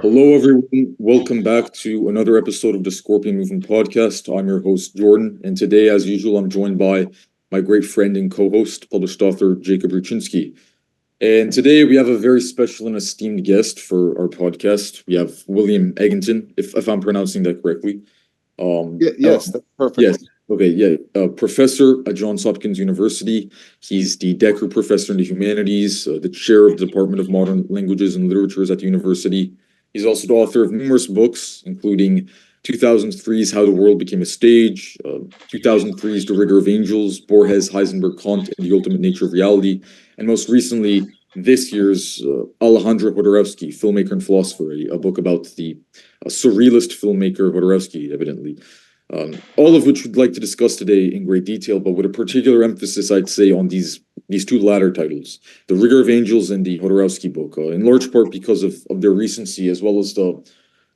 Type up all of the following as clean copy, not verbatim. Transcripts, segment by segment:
Hello, everyone. Welcome back to another episode of the Scorpion Movement Podcast. I'm your host, Jordan, and today, as usual, I'm joined by my great friend and co-host, published author Jacob Ruczynski. And today we have a very special and esteemed guest for our podcast. We have William Egginton, if I'm pronouncing that correctly. Yes, that's perfect. Yes. Okay. Yeah. Professor at Johns Hopkins University. He's the Decker Professor in the Humanities, the chair of the Department of Modern Languages and Literatures at the university. He's also the author of numerous books, including 2003's How the World Became a Stage, 2003's The Rigor of Angels, Borges, Heisenberg, Kant, and the Ultimate Nature of Reality, and most recently, this year's Alejandro Jodorowsky, filmmaker and philosopher, a book about the surrealist filmmaker Jodorowsky, evidently. All of which we'd like to discuss today in great detail, but with a particular emphasis, I'd say, on these two latter titles, The Rigor of Angels and the Jodorowsky book, in large part because of their recency, as well as the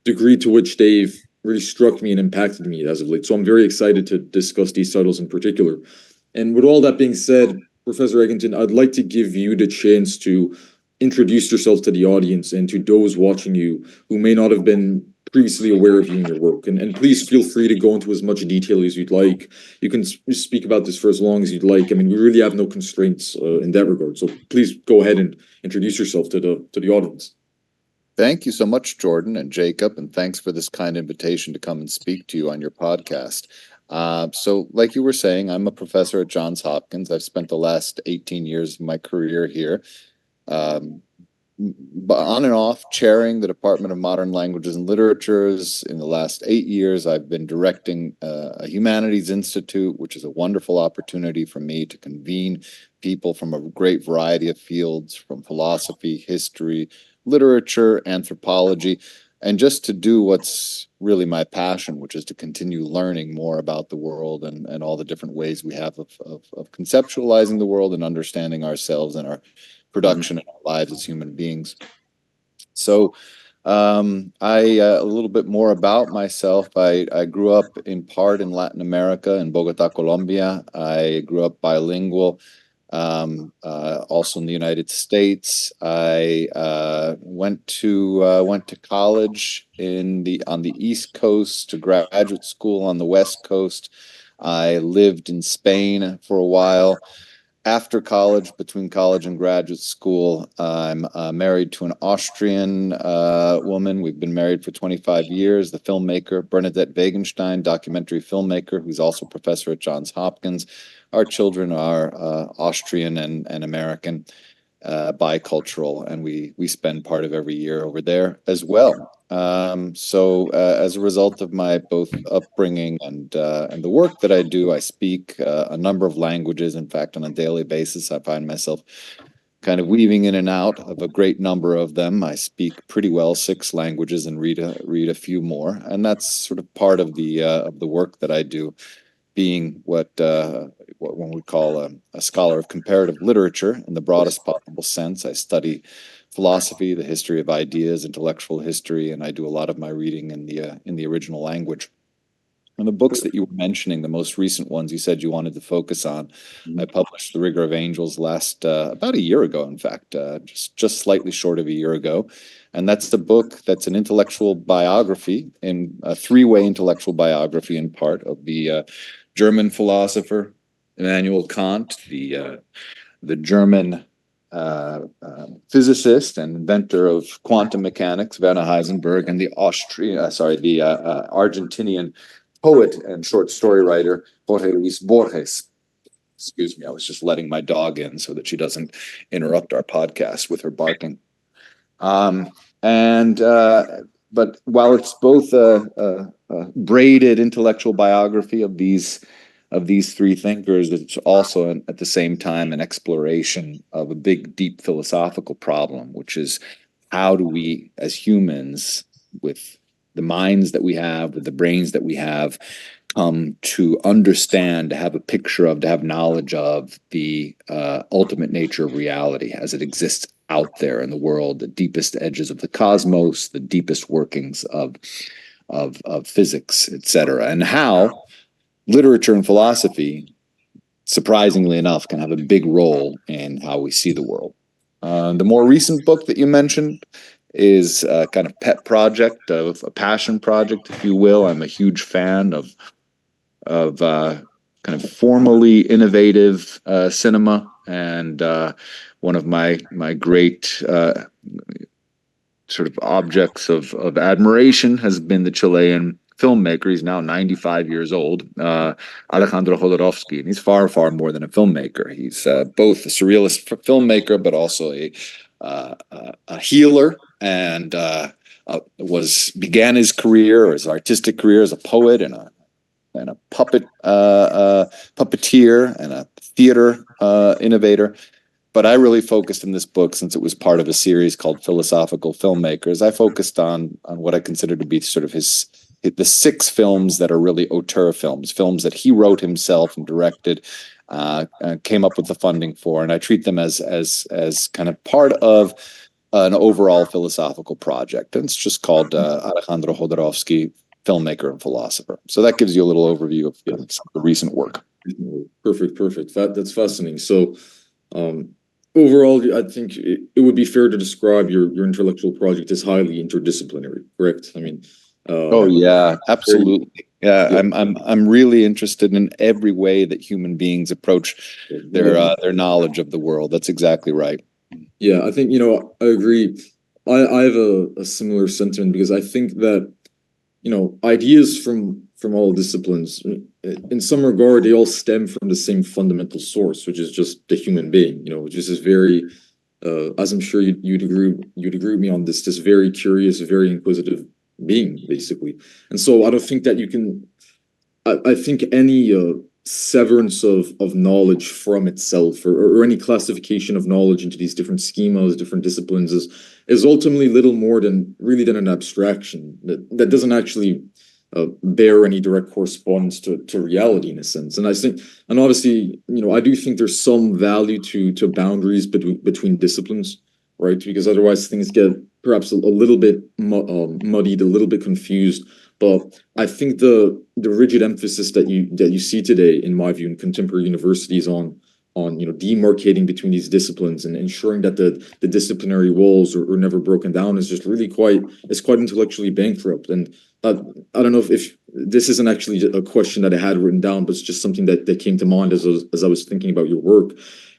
degree to which they've really struck me and impacted me as of late. So I'm very excited to discuss these titles in particular. And with all that being said, Professor Egginton, I'd like to give you the chance to introduce yourself to the audience and to those watching you who may not have been previously aware of you and your work. And please feel free to go into as much detail as you'd like. You can speak about this for as long as you'd like. I mean, we really have no constraints in that regard. So please go ahead and introduce yourself to the audience. Thank you so much, Jordan and Jacob, and thanks for this kind invitation to come and speak to you on your podcast. So, like you were saying, I'm a professor at Johns Hopkins. I've spent the last 18 years of my career here, on and off chairing the Department of Modern Languages and Literatures. In the last 8 years, I've been directing a Humanities Institute, which is a wonderful opportunity for me to convene people from a great variety of fields, from philosophy, history, literature, anthropology, and just to do what's really my passion, which is to continue learning more about the world and all the different ways we have of conceptualizing the world and understanding ourselves and our production in our lives as human beings. So a little bit more about myself. I grew up in part in Latin America, in Bogota, Colombia. I grew up bilingual. Also in the United States, I went to college on the East Coast, to graduate school on the West Coast. I lived in Spain for a while. After college, between college and graduate school, I'm married to an Austrian woman. We've been married for 25 years. The filmmaker Bernadette Wagenstein, documentary filmmaker, who's also professor at Johns Hopkins. Our children are Austrian and American, bicultural, and we spend part of every year over there as well. So as a result of my both upbringing and the work that I do, I speak a number of languages. In fact, on a daily basis, I find myself kind of weaving in and out of a great number of them. I speak pretty well 6 languages and read a few more, and that's sort of part of the work that I do, being what one would call a scholar of comparative literature in the broadest possible sense. I study philosophy, the history of ideas, intellectual history, and I do a lot of my reading in the original language. And the books that you were mentioning, the most recent ones you said you wanted to focus on, I published The Rigor of Angels about a year ago, in fact, just slightly short of a year ago. And that's the book that's an intellectual biography, in a 3-way intellectual biography in part, of the German philosopher Immanuel Kant, the German physicist and inventor of quantum mechanics Werner Heisenberg, and the Argentinian poet and short story writer Jorge Luis Borges. Excuse me, I was just letting my dog in so that she doesn't interrupt our podcast with her barking. But while it's both a braided intellectual biography of these 3 thinkers, it's also at the same time an exploration of a big, deep philosophical problem, which is, how do we, as humans, with the minds that we have, with the brains that we have, come to understand, to have a picture of, to have knowledge of the ultimate nature of reality as it exists out there in the world, the deepest edges of the cosmos, the deepest workings of physics, etc., and how literature and philosophy, surprisingly enough, can have a big role in how we see the world. The more recent book that you mentioned is a kind of pet project, of a passion project, if you will. I'm a huge fan of kind of formally innovative cinema, and one of my great sort of objects of admiration has been the Chilean filmmaker. He's now 95 years old, Alejandro Jodorowsky, and he's far, far more than a filmmaker. He's both a surrealist filmmaker, but also a healer, and began his career, or his artistic career, as a poet and a puppeteer and a theater innovator. But I really focused in this book, since it was part of a series called Philosophical Filmmakers, I focused on what I consider to be sort of the 6 films that are really auteur films that he wrote himself and directed, came up with the funding for, and I treat them as kind of part of an overall philosophical project. And it's just called Alejandro Jodorowsky, Filmmaker and Philosopher. So that gives you a little overview of some of the recent work. Perfect. That's fascinating. So, overall, I think it would be fair to describe your intellectual project as highly interdisciplinary, correct? I mean, oh yeah, absolutely. Yeah, I'm really interested in every way that human beings approach their knowledge of the world. That's exactly right. Yeah, I think, I agree. I have a similar sentiment, because I think that, ideas from all disciplines, in some regard, they all stem from the same fundamental source, which is just the human being, which is this very, as I'm sure you'd agree with me on this very curious, very inquisitive being, basically. And so I don't think that you can, I think any severance of knowledge from itself, or any classification of knowledge into these different schemas, different disciplines, is ultimately little more than an abstraction that doesn't actually bear any direct correspondence to reality, in a sense. And I think, and obviously, I do think there's some value to boundaries between disciplines, right? Because otherwise things get perhaps a little bit muddied, a little bit confused. But I think the rigid emphasis that you see today, in my view, in contemporary universities on demarcating between these disciplines and ensuring that the disciplinary walls are never broken down, is just really quite intellectually bankrupt. And I don't know if this isn't actually a question that I had written down, but it's just something that came to mind as I was thinking about your work.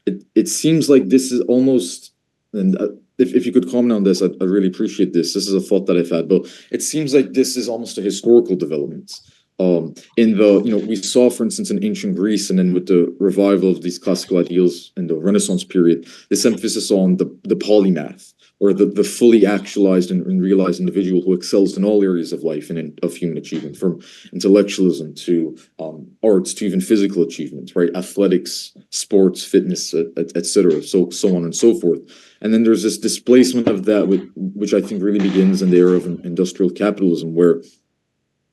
It seems like this is almost, and if you could comment on this, I'd really appreciate this. This is a thought that I've had, but it seems like this is almost a historical development. We saw, for instance, in ancient Greece, and then with the revival of these classical ideals in the Renaissance period, this emphasis on the polymath, or the fully actualized and realized individual who excels in all areas of life and of human achievement, from intellectualism to arts to even physical achievements, right? Athletics, sports, fitness, etc. So on and so forth. And then there's this displacement of that, which I think really begins in the era of industrial capitalism, where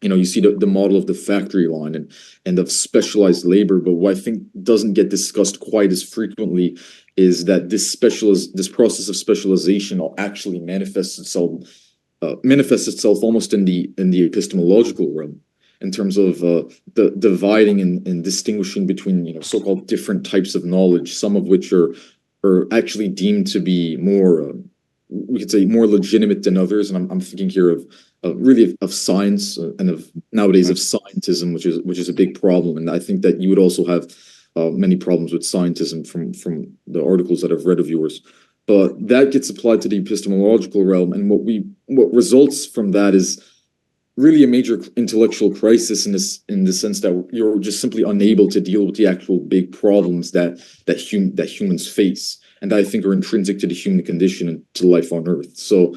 you see the model of the factory line and of specialized labor. But what I think doesn't get discussed quite as frequently is that this process of specialization actually manifests itself almost in the epistemological realm, in terms of the dividing and distinguishing between so-called different types of knowledge, some of which are actually deemed to be more, we could say, more legitimate than others. And I'm thinking here of really of science, and of nowadays of scientism, which is a big problem. And I think that you would also have many problems with scientism from the articles that I've read of yours. But that gets applied to the epistemological realm, and what results from that is really a major intellectual crisis, in the sense that you're just simply unable to deal with the actual big problems that humans face, and I think are intrinsic to the human condition and to life on Earth. So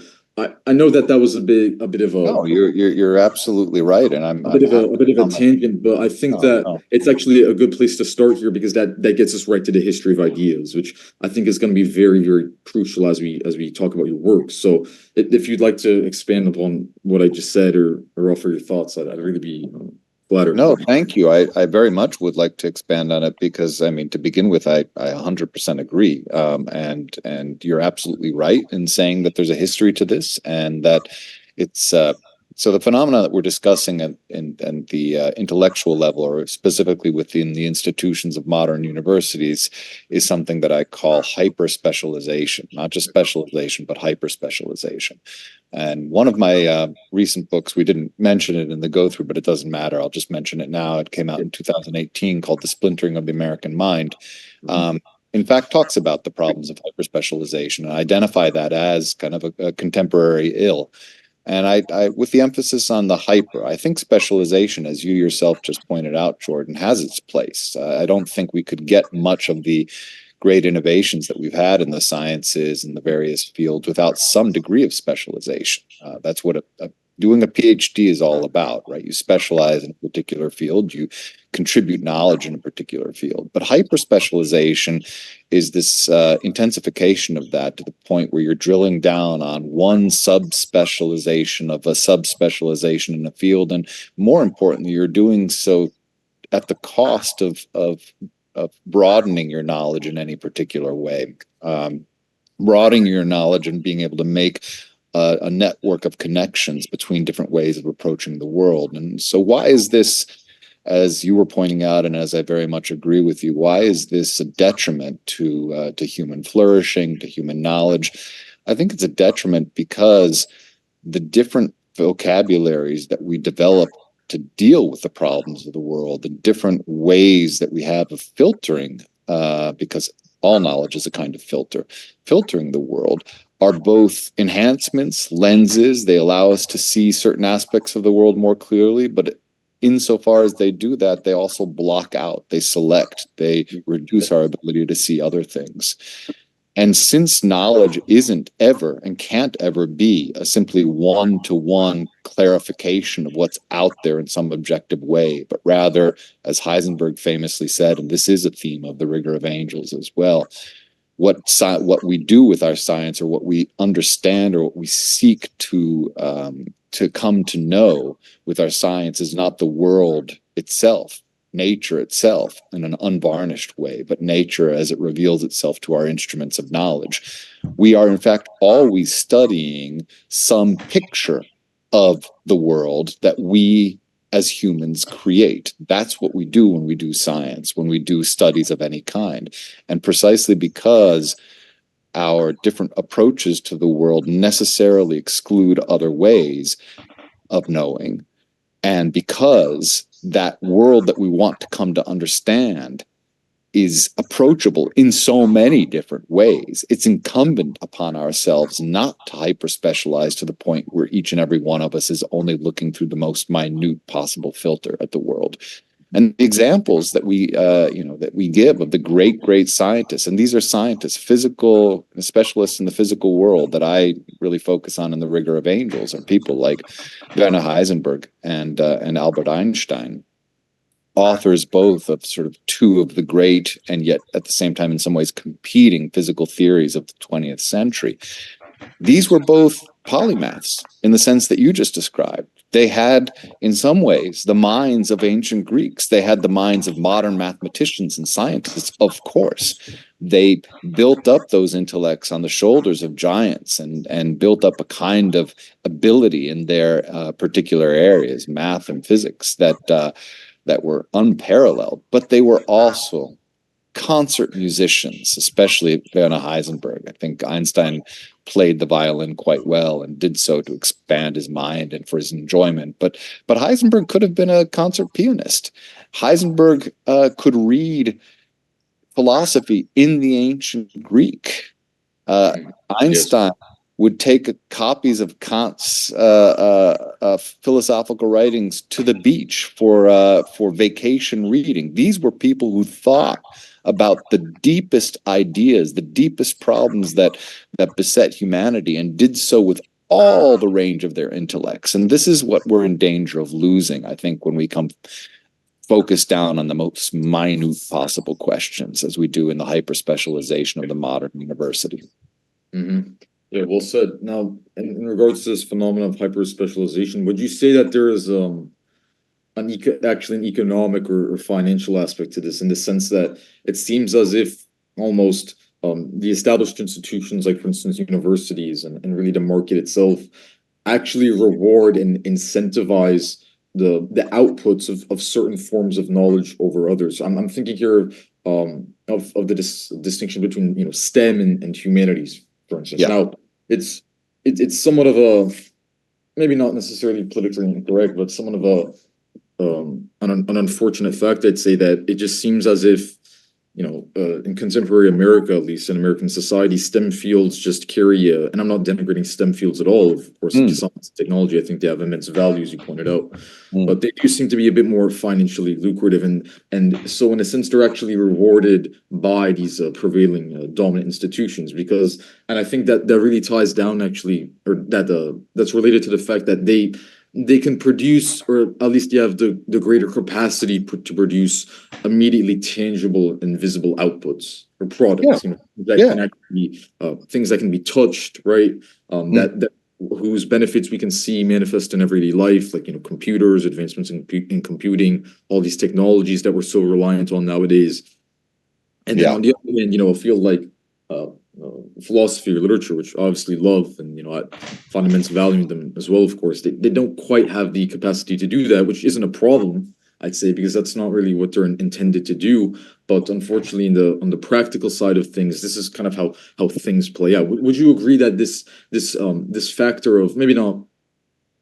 I know that was a bit of a. No, you're absolutely right, and I'm a bit of a tangent, but I think it's actually a good place to start here, because that gets us right to the history of ideas, which I think is going to be very, very crucial as we talk about your work. So if you'd like to expand upon what I just said, or offer your thoughts, I'd really be flattered. No, thank you. I very much would like to expand on it, because I mean, to begin with, I 100% agree. And you're absolutely right in saying that there's a history to this, and that it's So the phenomena that we're discussing at the intellectual level, or specifically within the institutions of modern universities, is something that I call hyper-specialization, not just specialization, but hyper-specialization. And one of my recent books, we didn't mention it in the go-through, but it doesn't matter. I'll just mention it now. It came out in 2018, called The Splintering of the American Mind. In fact, talks about the problems of hyper-specialization and identify that as kind of a contemporary ill. And I, with the emphasis on the hyper, I think specialization, as you yourself just pointed out, Jordan, has its place. I don't think we could get much of the great innovations that we've had in the sciences and the various fields without some degree of specialization. That's what doing a PhD is all about, right? You specialize in a particular field, you contribute knowledge in a particular field. But hyper specialization is this intensification of that to the point where you're drilling down on one subspecialization of a subspecialization in a field. And more importantly, you're doing so at the cost of broadening your knowledge in any particular way, broadening your knowledge and being able to make a network of connections between different ways of approaching the world. And so why is this, as you were pointing out, and as I very much agree with you, why is this a detriment to human flourishing, to human knowledge? I think it's a detriment because the different vocabularies that we develop to deal with the problems of the world, the different ways that we have of filtering, because all knowledge is a kind of filtering the world, are both enhancements, lenses. They allow us to see certain aspects of the world more clearly, but insofar as they do that, they also block out, they select, they reduce our ability to see other things. And since knowledge isn't ever and can't ever be a simply one-to-one clarification of what's out there in some objective way, but rather, as Heisenberg famously said, and this is a theme of The Rigor of Angels as well, what we do with our science, or what we understand, or what we seek to come to know with our science, is not the world itself, nature itself, in an unvarnished way, but nature as it reveals itself to our instruments of knowledge. We are, in fact, always studying some picture of the world that we as humans create. That's what we do when we do science, when we do studies of any kind. And precisely because our different approaches to the world necessarily exclude other ways of knowing, and because that world that we want to come to understand is approachable in so many different ways, it's incumbent upon ourselves not to hyper-specialize to the point where each and every one of us is only looking through the most minute possible filter at the world. And the examples that we give of the great scientists, and these are scientists, physical specialists in the physical world that I really focus on in The Rigor of Angels, are people like Werner Heisenberg and Albert Einstein, authors both of sort of two of the great and yet at the same time in some ways competing physical theories of the 20th century. These were both polymaths in the sense that you just described. They had, in some ways, the minds of ancient Greeks. They had the minds of modern mathematicians and scientists, of course. They built up those intellects on the shoulders of giants and built up a kind of ability in their particular areas, math and physics, that were unparalleled. But they were also concert musicians, especially Werner Heisenberg. I think Einstein played the violin quite well and did so to expand his mind and for his enjoyment. But Heisenberg could have been a concert pianist. Heisenberg could read philosophy in the ancient Greek. Einstein would take copies of Kant's philosophical writings to the beach for vacation reading. These were people who thought about the deepest ideas, the deepest problems that beset humanity, and did so with all the range of their intellects. And this is what we're in danger of losing, I think, when we come focus down on the most minute possible questions, as we do in the hyper-specialization of the modern university. Mm-hmm. Yeah, well said. Now, in regards to this phenomenon of hyper-specialization, would you say that there is actually an economic or financial aspect to this, in the sense that it seems as if almost the established institutions, like for instance universities and really the market itself, actually reward and incentivize the outputs of certain forms of knowledge over others. I'm thinking here of the distinction between STEM and humanities, for instance. Yeah. Now it's somewhat of a, maybe not necessarily politically incorrect, but somewhat of a an unfortunate fact, I'd say, that it just seems as if, in contemporary America, at least in American society, STEM fields just carry and I'm not denigrating STEM fields at all, of course, Mm, science and technology, I think they have immense values, you pointed out, mm. but they do seem to be a bit more financially lucrative, and so in a sense they're actually rewarded by these prevailing dominant institutions, because, and I think that really ties down, actually, or that's related to the fact that they can produce, or at least they have the greater capacity to produce immediately tangible and visible outputs or Yeah. products, that Yeah. can actually be things that can be touched, right? Mm. That whose benefits we can see manifest in everyday life, like computers, advancements in computing, all these technologies that we're so reliant on nowadays. And then Yeah. on the other hand, a field like uh, philosophy or literature, which I obviously love, and I find immense value in them as well. Of course, they don't quite have the capacity to do that, which isn't a problem, I'd say, because that's not really what they're intended to do. But unfortunately, on the practical side of things, this is kind of how things play out. Would you agree that this factor of, maybe not,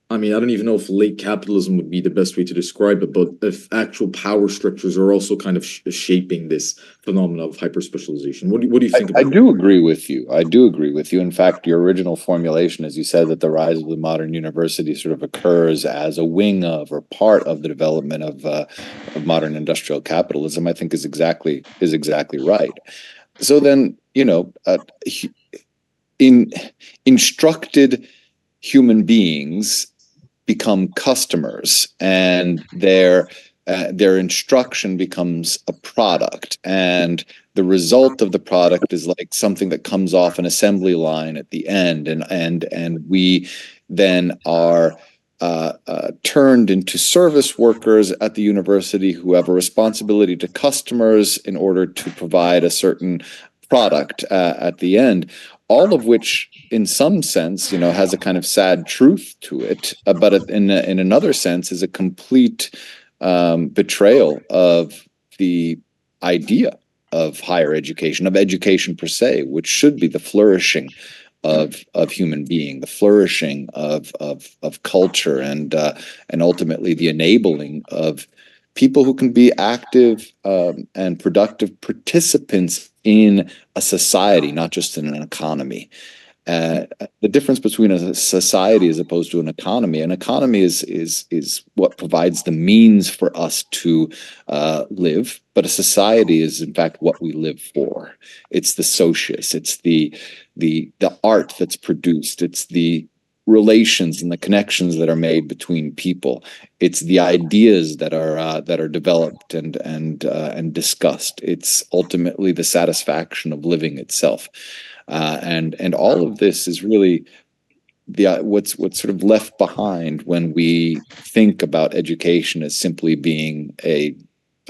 I mean, I don't even know if late capitalism would be the best way to describe it, but if actual power structures are also kind of shaping this phenomena of hyper specialization? What do you think I about that? do agree with you. I do agree with you. In fact, your original formulation, as you said, that the rise of the modern university sort of occurs as a wing of, or part of, the development of modern industrial capitalism, I think is exactly right. So then, in instructed human beings become customers, and their instruction becomes a product, and the result of the product is like something that comes off an assembly line at the end, and we then are turned into service workers at the university who have a responsibility to customers in order to provide a certain product at the end, all of which in some sense, has a kind of sad truth to it, but in another sense is a complete betrayal of the idea of higher education, of education per se, which should be the flourishing of human being, the flourishing of culture, and ultimately the enabling of people who can be active and productive participants in a society, not just in an economy. The difference between a society as opposed to an economy is what provides the means for us to live, but a society is in fact what we live for. It's the socius, it's the art that's produced, it's the relations and the connections that are made between people. It's the ideas that are developed and discussed. It's ultimately the satisfaction of living itself. And all of this is really what's sort of left behind when we think about education as simply being a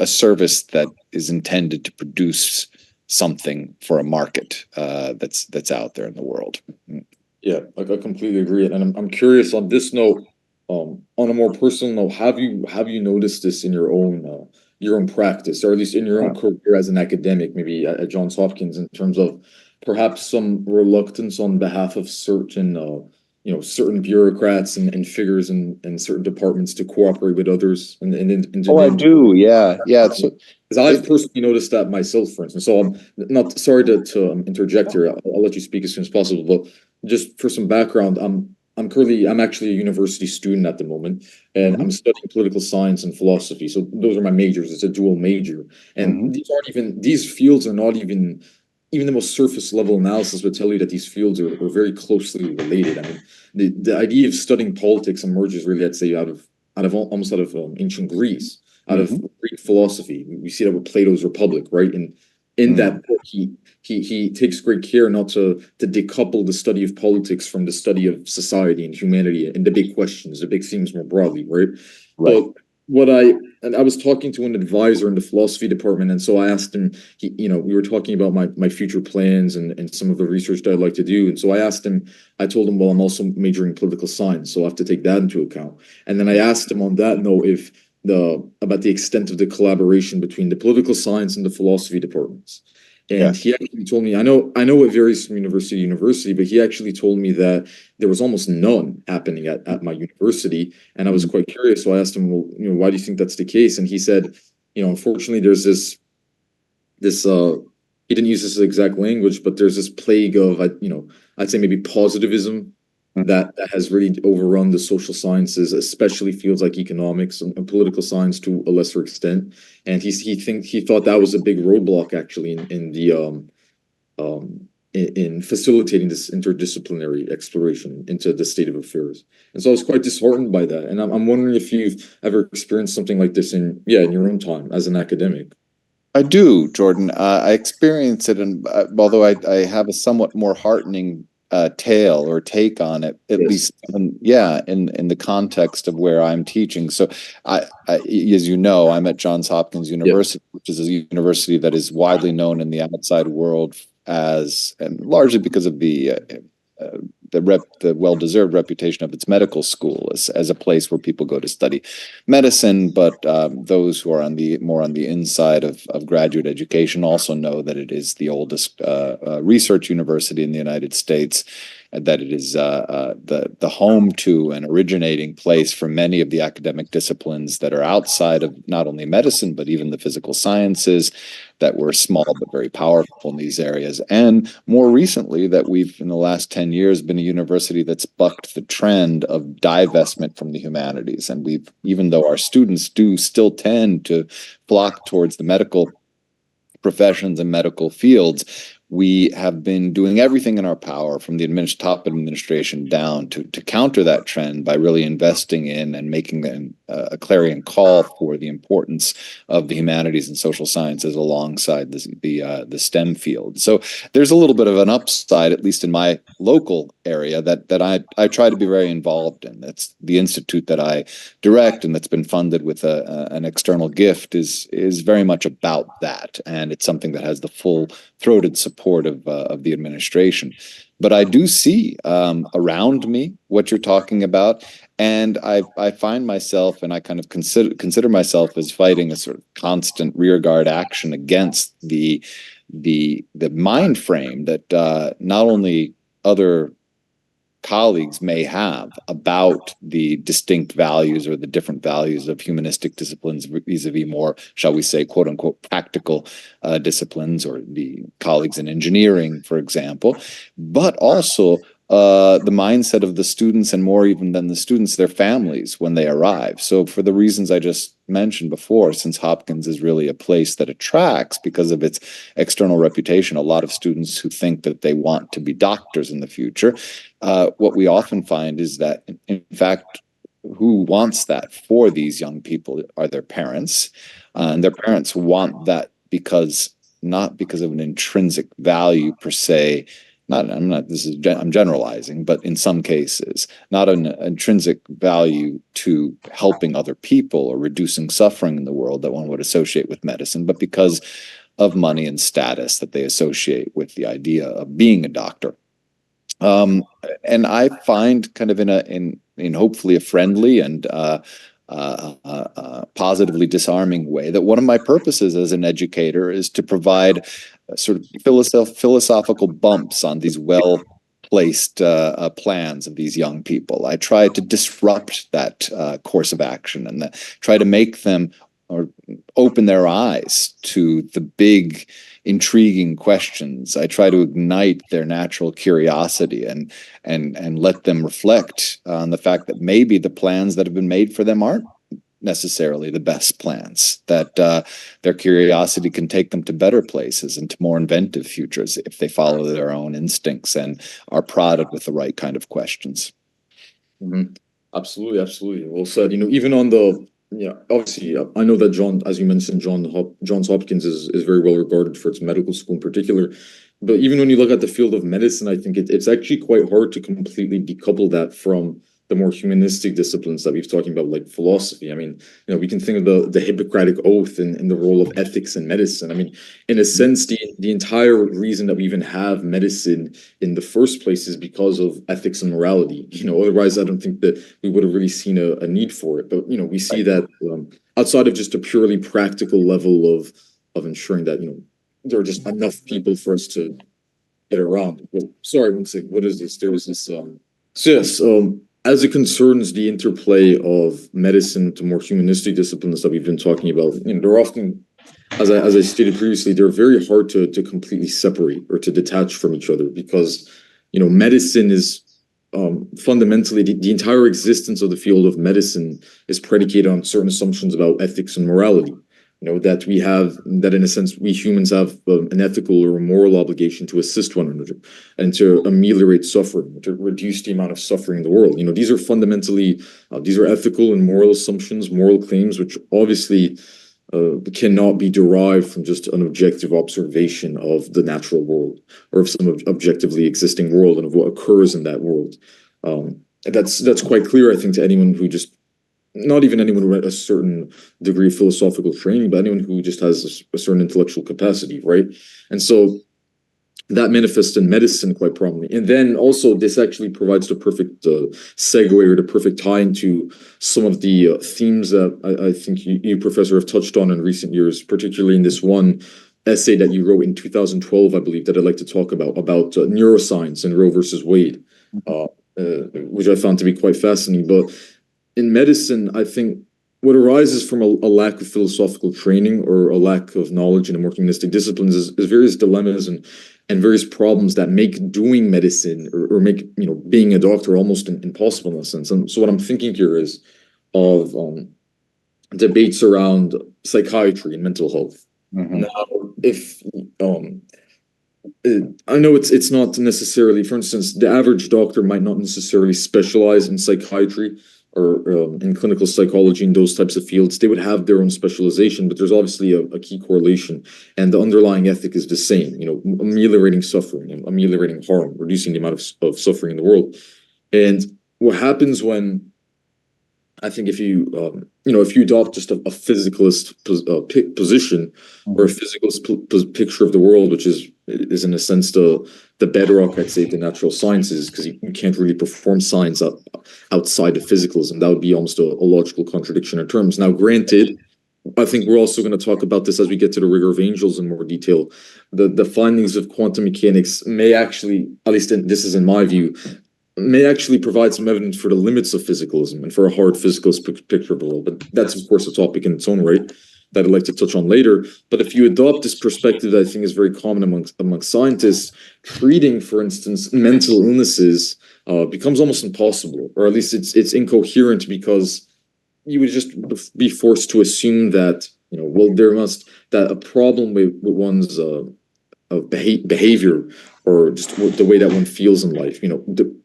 service that is intended to produce something for a market that's out there in the world. Yeah, I completely agree. And I'm curious on this note, on a more personal note, have you noticed this in your own practice, or at least in your own career as an academic, maybe at Johns Hopkins, in terms of perhaps some reluctance on behalf of certain bureaucrats and figures in certain departments to cooperate with others, and Oh, I do. Yeah, yeah. So because I've it, personally noticed that myself, for instance. So I'm not sorry to interject here. I'll let you speak as soon as possible. But just for some background, I'm actually a university student at the moment, and I'm Mhm, studying political science and philosophy. So those are my majors. It's a dual major, and mhm. these fields are not even the most surface level analysis would tell you that these fields are very closely related. I mean, the idea of studying politics emerges really, I'd say, almost out of ancient Greece, out of Mhm. Greek philosophy. We see that with Plato's Republic, right? And in Mm. that book, he takes great care not to decouple the study of politics from the study of society and humanity and the big questions, the big themes more broadly, right? Right. But and I was talking to an advisor in the philosophy department, and so I asked him, we were talking about my future plans and some of the research that I'd like to do. And so I asked him, I told him, well, I'm also majoring in political science, so I have to take that into account. And then I asked him on that note if about the extent of the collaboration between the political science and the philosophy departments. Yeah. And he actually told me, I know it varies from university to university, but he actually told me that there was almost none happening at my university. And I was quite curious. So I asked him, well, why do you think that's the case? And he said, unfortunately, there's this he didn't use this exact language, but there's this plague of, I'd say maybe positivism that has really overrun the social sciences, especially fields like economics and political science to a lesser extent. And he thought that was a big roadblock actually in facilitating this interdisciplinary exploration into the state of affairs. And so I was quite disheartened by that. And I'm wondering if you've ever experienced something like this in your own time as an academic. I do, Jordan. I experience it, and although I have a somewhat more heartening tale or take on it, at least, in the context of where I'm teaching. So, as you know, I'm at Johns Hopkins University, which is a university that is widely known in the outside world as, and largely because of the well-deserved reputation of its medical school as a place where people go to study medicine. But those who are more on the inside of graduate education also know that it is the oldest research university in the United States, and that it is the home to and originating place for many of the academic disciplines that are outside of not only medicine, but even the physical sciences, that were small but very powerful in these areas. And more recently, that we've, in the last 10 years, been a university that's bucked the trend of divestment from the humanities. And even though our students do still tend to flock towards the medical professions and medical fields, we have been doing everything in our power, from the top administration down, to counter that trend by really investing in and making a clarion call for the importance of the humanities and social sciences alongside the STEM field. So there's a little bit of an upside, at least in my local area, that I try to be very involved in. That's the institute that I direct, and that's been funded with an external gift, is very much about that, and it's something that has the full-throated support of the administration. But I do see around me what you're talking about, and I find myself, and I kind of consider myself as fighting a sort of constant rearguard action against the mind frame that not only other colleagues may have about the distinct values or the different values of humanistic disciplines vis-a-vis more, shall we say, quote unquote, practical disciplines, or the colleagues in engineering, for example, but also the mindset of the students, and more even than the students, their families when they arrive. So for the reasons I just mentioned before, since Hopkins is really a place that attracts, because of its external reputation, a lot of students who think that they want to be doctors in the future, what we often find is that, in fact, who wants that for these young people are their parents. And their parents want that not because of an intrinsic value per se. I'm generalizing, but in some cases, not an intrinsic value to helping other people or reducing suffering in the world that one would associate with medicine, but because of money and status that they associate with the idea of being a doctor. And I find, kind of in hopefully a friendly and positively disarming way, that one of my purposes as an educator is to provide sort of philosophical bumps on these well-placed plans of these young people. I try to disrupt that course of action, and try to make them, or open their eyes to the big, intriguing questions. I try to ignite their natural curiosity and let them reflect on the fact that maybe the plans that have been made for them aren't necessarily the best plans, that their curiosity can take them to better places and to more inventive futures if they follow their own instincts and are prodded with the right kind of questions. Mm-hmm. Absolutely. Well said. Even on the, obviously, I know that John, as you mentioned, Johns Hopkins is very well regarded for its medical school in particular. But even when you look at the field of medicine, I think it's actually quite hard to completely decouple that from the more humanistic disciplines that we've talking about, like philosophy. I mean, we can think of the Hippocratic Oath and the role of ethics in medicine. I mean, in a sense, the entire reason that we even have medicine in the first place is because of ethics and morality. Otherwise, I don't think that we would have really seen a need for it. But we see that outside of just a purely practical level of ensuring that there are just enough people for us to get around. Well, sorry, one second. What is this? There was this. So yes, as it concerns the interplay of medicine to more humanistic disciplines that we've been talking about, they're often, as I stated previously, they're very hard to completely separate or to detach from each other because medicine is fundamentally the entire existence of the field of medicine is predicated on certain assumptions about ethics and morality. That we have, that in a sense, we humans have an ethical or a moral obligation to assist one another and to ameliorate suffering, to reduce the amount of suffering in the world. These are fundamentally, these are ethical and moral assumptions, moral claims, which obviously cannot be derived from just an objective observation of the natural world or of some objectively existing world and of what occurs in that world. That's quite clear, I think, to anyone who just, not even anyone with a certain degree of philosophical training, but anyone who just has a certain intellectual capacity, right? And so that manifests in medicine quite prominently. And then also this actually provides the perfect segue or the perfect tie into some of the themes that I think you, Professor, have touched on in recent years, particularly in this one essay that you wrote in 2012, I believe, that I'd like to talk about neuroscience and Roe versus Wade, which I found to be quite fascinating. But in medicine, I think what arises from a lack of philosophical training or a lack of knowledge in the more humanistic disciplines is various dilemmas and various problems that make doing medicine or make being a doctor almost impossible in a sense. And so what I'm thinking here is of debates around psychiatry and mental health. Now, if I know it's not necessarily, for instance, the average doctor might not necessarily specialize in psychiatry or in clinical psychology and those types of fields. They would have their own specialization, but there's obviously a key correlation, and the underlying ethic is the same. Ameliorating suffering, ameliorating harm, reducing the amount of suffering in the world. And what happens when, I think, if you adopt just a physicalist position or a physicalist picture of the world, which is in a sense the bedrock, I'd say, of the natural sciences, because you can't really perform science outside of physicalism. That would be almost a logical contradiction in terms. Now, granted, I think we're also going to talk about this as we get to the rigor of angels in more detail. The findings of quantum mechanics may actually, at least this is in my view, may actually provide some evidence for the limits of physicalism and for a hard physicalist picture of the world. But that's, of course, a topic in its own right that I'd like to touch on later. But if you adopt this perspective that I think is very common amongst scientists, treating, for instance, mental illnesses becomes almost impossible, or at least it's incoherent, because you would just be forced to assume that, that a problem with one's behavior, or just the way that one feels in life,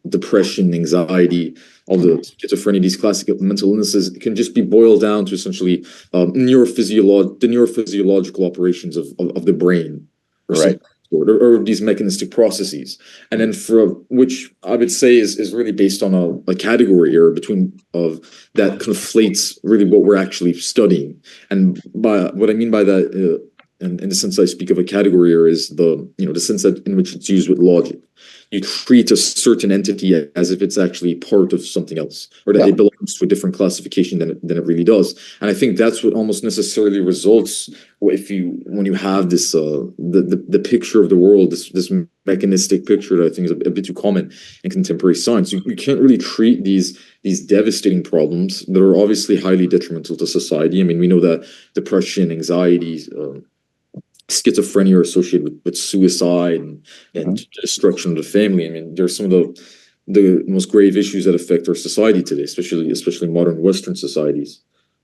depression, anxiety, all the schizophrenia, these classic mental illnesses, can just be boiled down to essentially the neurophysiological operations of the brain, or these mechanistic processes. And then for which I would say is really based on a category error that conflates really what we're actually studying. And by what I mean by that, and in the sense I speak of a category error, is the sense that in which it's used with logic. You treat a certain entity as if it's actually part of something else, or that it belongs to a different classification than it really does. And I think that's what almost necessarily results when you have this the picture of the world, this mechanistic picture that I think is a bit too common in contemporary science. You can't really treat these devastating problems that are obviously highly detrimental to society. I mean, we know that depression, anxiety, schizophrenia are associated with suicide and destruction of the family. I mean, there's some of the most grave issues that affect our society today, especially modern Western societies.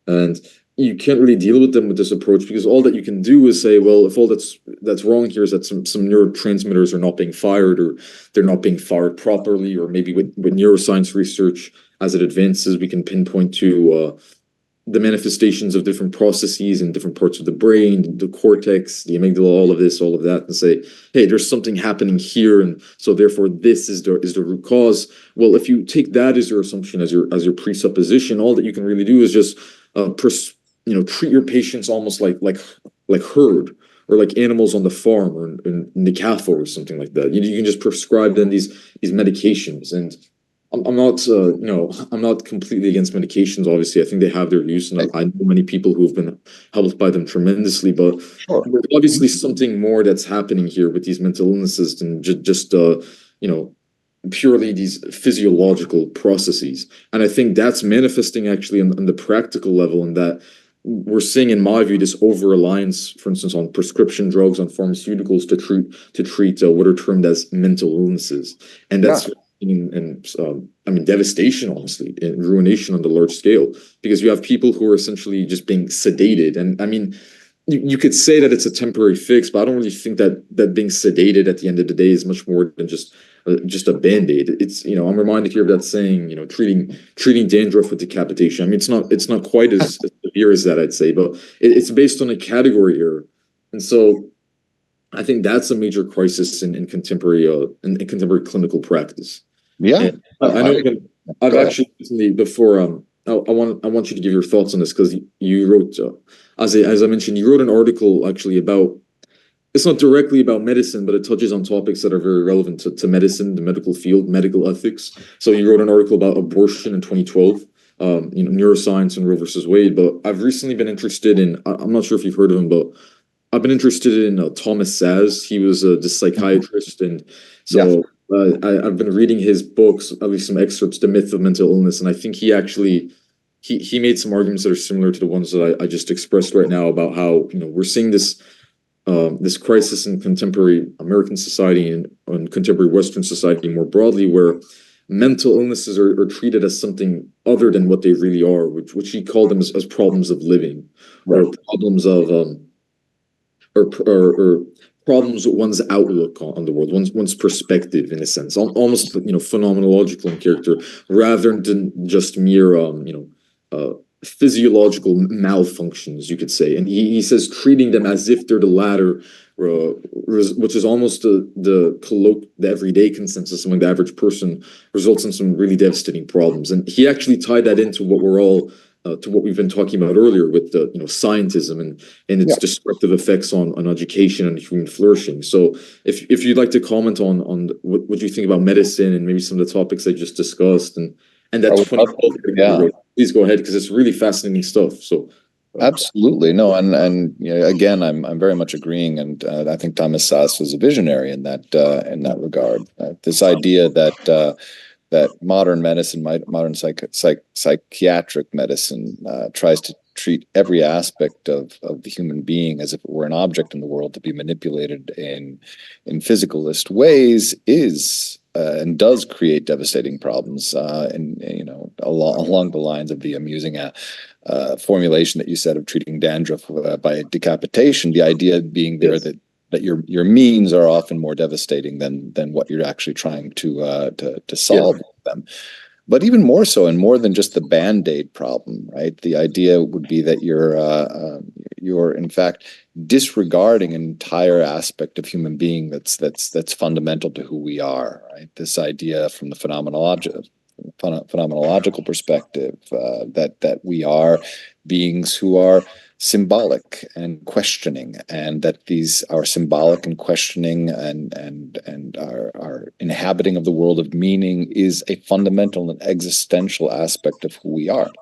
And you can't really deal with them with this approach, because all that you can do is say, well, if all that's wrong here is that some neurotransmitters are not being fired, or they're not being fired properly, or maybe with neuroscience research as it advances, we can pinpoint to the manifestations of different processes in different parts of the brain, the cortex, the amygdala, all of this, all of that, and say, hey, there's something happening here, and so therefore this is the root cause. Well, if you take that as your assumption, as your presupposition, all that you can really do is just treat your patients almost like herd, or like animals on the farm, or in the CAFO or something like that. You can just prescribe them these medications. And I'm not, I'm not completely against medications. Obviously, I think they have their use, and I know many people who have been helped by them tremendously. But Sure. there's obviously something more that's happening here with these mental illnesses than just purely these physiological processes. And I think that's manifesting actually on the practical level, in that we're seeing, in my view, this over reliance, for instance, on prescription drugs, on pharmaceuticals to treat what are termed as mental illnesses, and that's I mean, devastation, honestly, and ruination on the large scale, because you have people who are essentially just being sedated. And I mean, you could say that it's a temporary fix, but I don't really think that being sedated at the end of the day is much more than just a band-aid. It's, I'm reminded here of that saying, treating dandruff with decapitation. I mean, it's not quite as severe as that, I'd say, but it's based on a category error. And so I think that's a major crisis in contemporary clinical practice. Yeah. And I know I've actually recently, before I want you to give your thoughts on this, because you wrote, as I mentioned, you wrote an article actually about, it's not directly about medicine, but it touches on topics that are very relevant to medicine, the medical field, medical ethics. So you wrote an article about abortion in 2012, neuroscience and Roe versus Wade. But I've recently been interested in, I'm not sure if you've heard of him, but I've been interested in Thomas Saz. He was the psychiatrist, and so I've been reading his books, at least some excerpts, The Myth of Mental Illness, and I think he actually he made some arguments that are similar to the ones that I just expressed right now, about how we're seeing this crisis in contemporary American society and contemporary Western society more broadly, where mental illnesses are treated as something other than what they really are, which he called them as problems of living, or problems of or problems with one's outlook on the world, one's perspective, in a sense, almost phenomenological in character, rather than just mere physiological malfunctions, you could say. And he says treating them as if they're the latter, which is almost the everyday consensus among the average person, results in some really devastating problems. And he actually tied that into what we're all to what we've been talking about earlier with the scientism and its destructive effects on education and human flourishing. So if you'd like to comment on what you think about medicine and maybe some of the topics I just discussed, and that 2012, please go ahead, because it's really fascinating stuff. So absolutely. No, and again, I'm very much agreeing, and I think Thomas Szasz was a visionary in that regard. This idea that modern medicine, modern psychiatric medicine, tries to treat every aspect of the human being as if it were an object in the world to be manipulated in physicalist ways, is and does create devastating problems. Along the lines of the amusing formulation that you said of treating dandruff by decapitation, the idea being there that your means are often more devastating than what you're actually trying to solve them. But even more so, and more than just the Band-Aid problem, right? The idea would be that you're in fact disregarding an entire aspect of human being that's fundamental to who we are, right? This idea from the phenomenological perspective that we are beings who are symbolic and questioning, and that these are symbolic and questioning and our inhabiting of the world of meaning is a fundamental and existential aspect of who we are.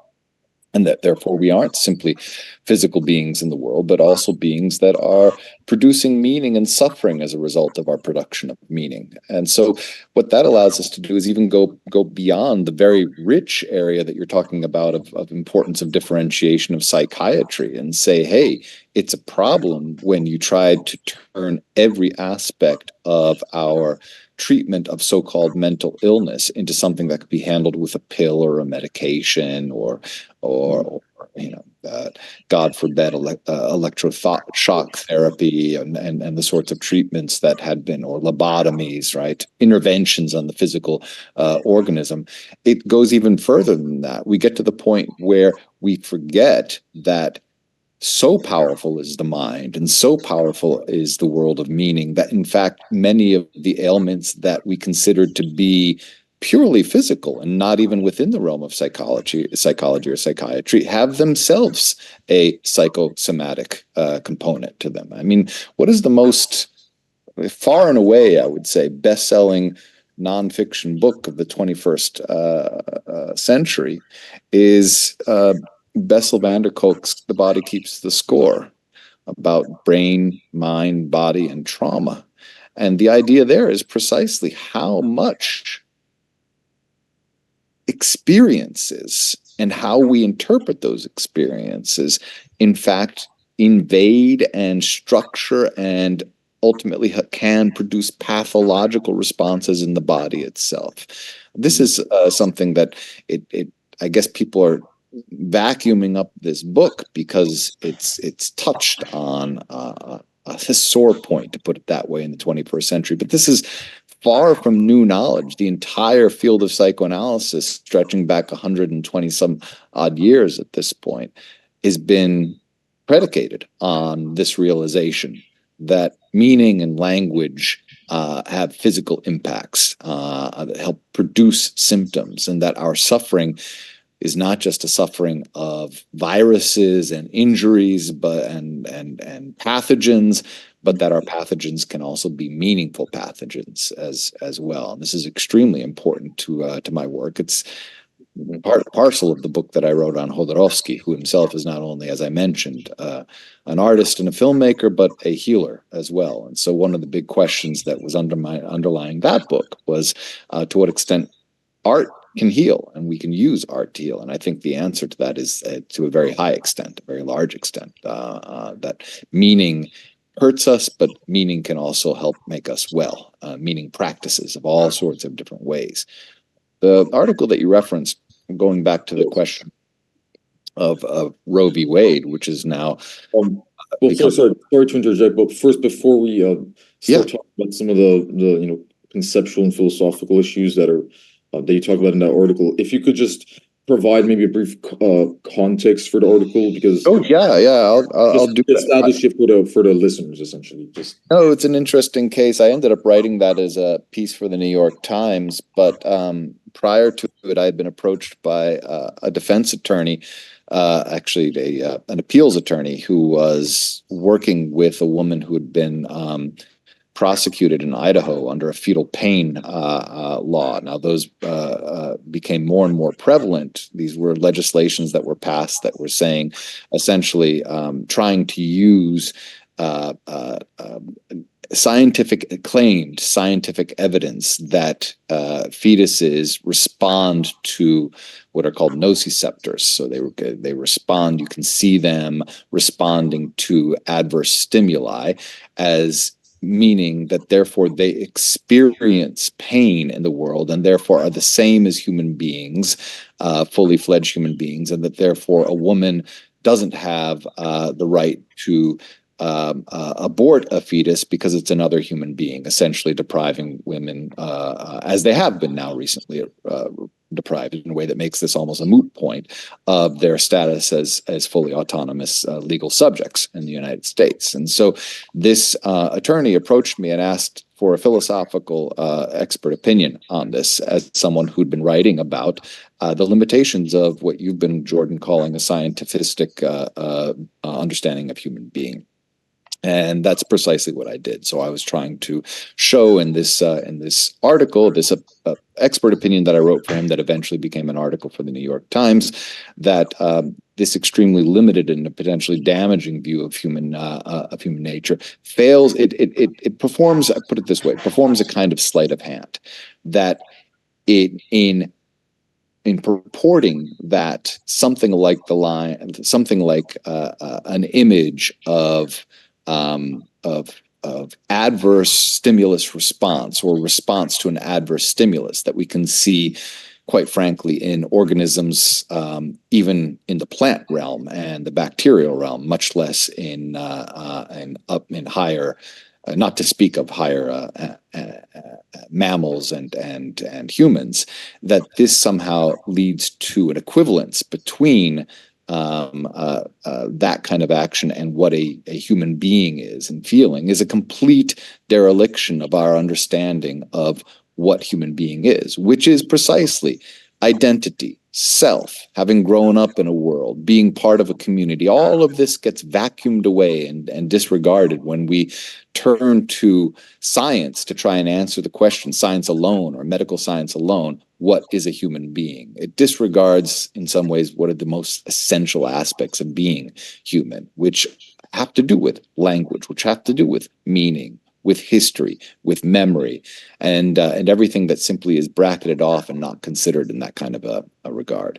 And that therefore we aren't simply physical beings in the world, but also beings that are producing meaning and suffering as a result of our production of meaning. And so what that allows us to do is even go beyond the very rich area that you're talking about of importance of differentiation of psychiatry, and say, hey, it's a problem when you try to turn every aspect of our treatment of so-called mental illness into something that could be handled with a pill or a medication or God forbid, electroshock therapy and the sorts of treatments that had been, or lobotomies, right? Interventions on the physical organism. It goes even further than that. We get to the point where we forget that so powerful is the mind and so powerful is the world of meaning that, in fact, many of the ailments that we consider to be purely physical and not even within the realm of psychology or psychiatry have themselves a psychosomatic component to them. I mean, what is the most, far and away, I would say, best-selling nonfiction book of the 21st century is Bessel van der Kolk's The Body Keeps the Score, about brain, mind, body, and trauma. And the idea there is precisely how much experiences and how we interpret those experiences, in fact, invade and structure and ultimately can produce pathological responses in the body itself. This is something that I guess people are vacuuming up this book because it's touched on a sore point, to put it that way, in the 21st century. But this is far from new knowledge. The entire field of psychoanalysis, stretching back 120 some odd years at this point, has been predicated on this realization that meaning and language have physical impacts that help produce symptoms, and that our suffering is not just a suffering of viruses and injuries, and pathogens, but that our pathogens can also be meaningful pathogens as well. And this is extremely important to my work. It's parcel of the book that I wrote on Jodorowsky, who himself is not only, as I mentioned, an artist and a filmmaker, but a healer as well. And so one of the big questions that was underlying that book was to what extent art can heal, and we can use art to heal. And I think the answer to that is to a very high extent, a very large extent, that meaning hurts us, but meaning can also help make us well, meaning practices of all sorts of different ways. The article that you referenced, going back to the question of Roe v. Wade, which is now... sorry to interject, but first, before we start talking about some of the conceptual and philosophical issues that you talk about in that article, if you could just provide maybe a brief context for the article, because I'll do that. Establish it for the listeners, essentially. No, it's an interesting case. I ended up writing that as a piece for the New York Times, but prior to it, I had been approached by a defense attorney, actually an appeals attorney, who was working with a woman who had been prosecuted in Idaho under a fetal pain law. Now, those became more and more prevalent. These were legislations that were passed that were saying, essentially, trying to use claimed scientific evidence that fetuses respond to what are called nociceptors. So they respond. You can see them responding to adverse stimuli, as meaning that therefore they experience pain in the world and therefore are the same as human beings, fully fledged human beings, and that therefore a woman doesn't have the right to abort a fetus because it's another human being, essentially depriving women, as they have been now recently deprived, in a way that makes this almost a moot point of their status as fully autonomous legal subjects in the United States. And so this attorney approached me and asked for a philosophical expert opinion on this, as someone who'd been writing about the limitations of what you've been, Jordan, calling a scientific understanding of human being. And that's precisely what I did. So I was trying to show in this article, this expert opinion that I wrote for him, that eventually became an article for the New York Times, that this extremely limited and potentially damaging view of human nature fails. It performs, I put it this way, performs a kind of sleight of hand, that in purporting that something like an image of adverse stimulus response, or response to an adverse stimulus, that we can see quite frankly, in organisms, even in the plant realm and the bacterial realm, much less in higher, not to speak of higher mammals and humans, that this somehow leads to an equivalence between that kind of action and what a human being is and feeling is a complete dereliction of our understanding of what human being is, which is precisely identity, self, having grown up in a world, being part of a community. All of this gets vacuumed away and disregarded when we turn to science to try and answer the question, science alone or medical science alone, what is a human being? It disregards, in some ways, what are the most essential aspects of being human, which have to do with language, which have to do with meaning, with history, with memory, and everything that simply is bracketed off and not considered in that kind of a regard.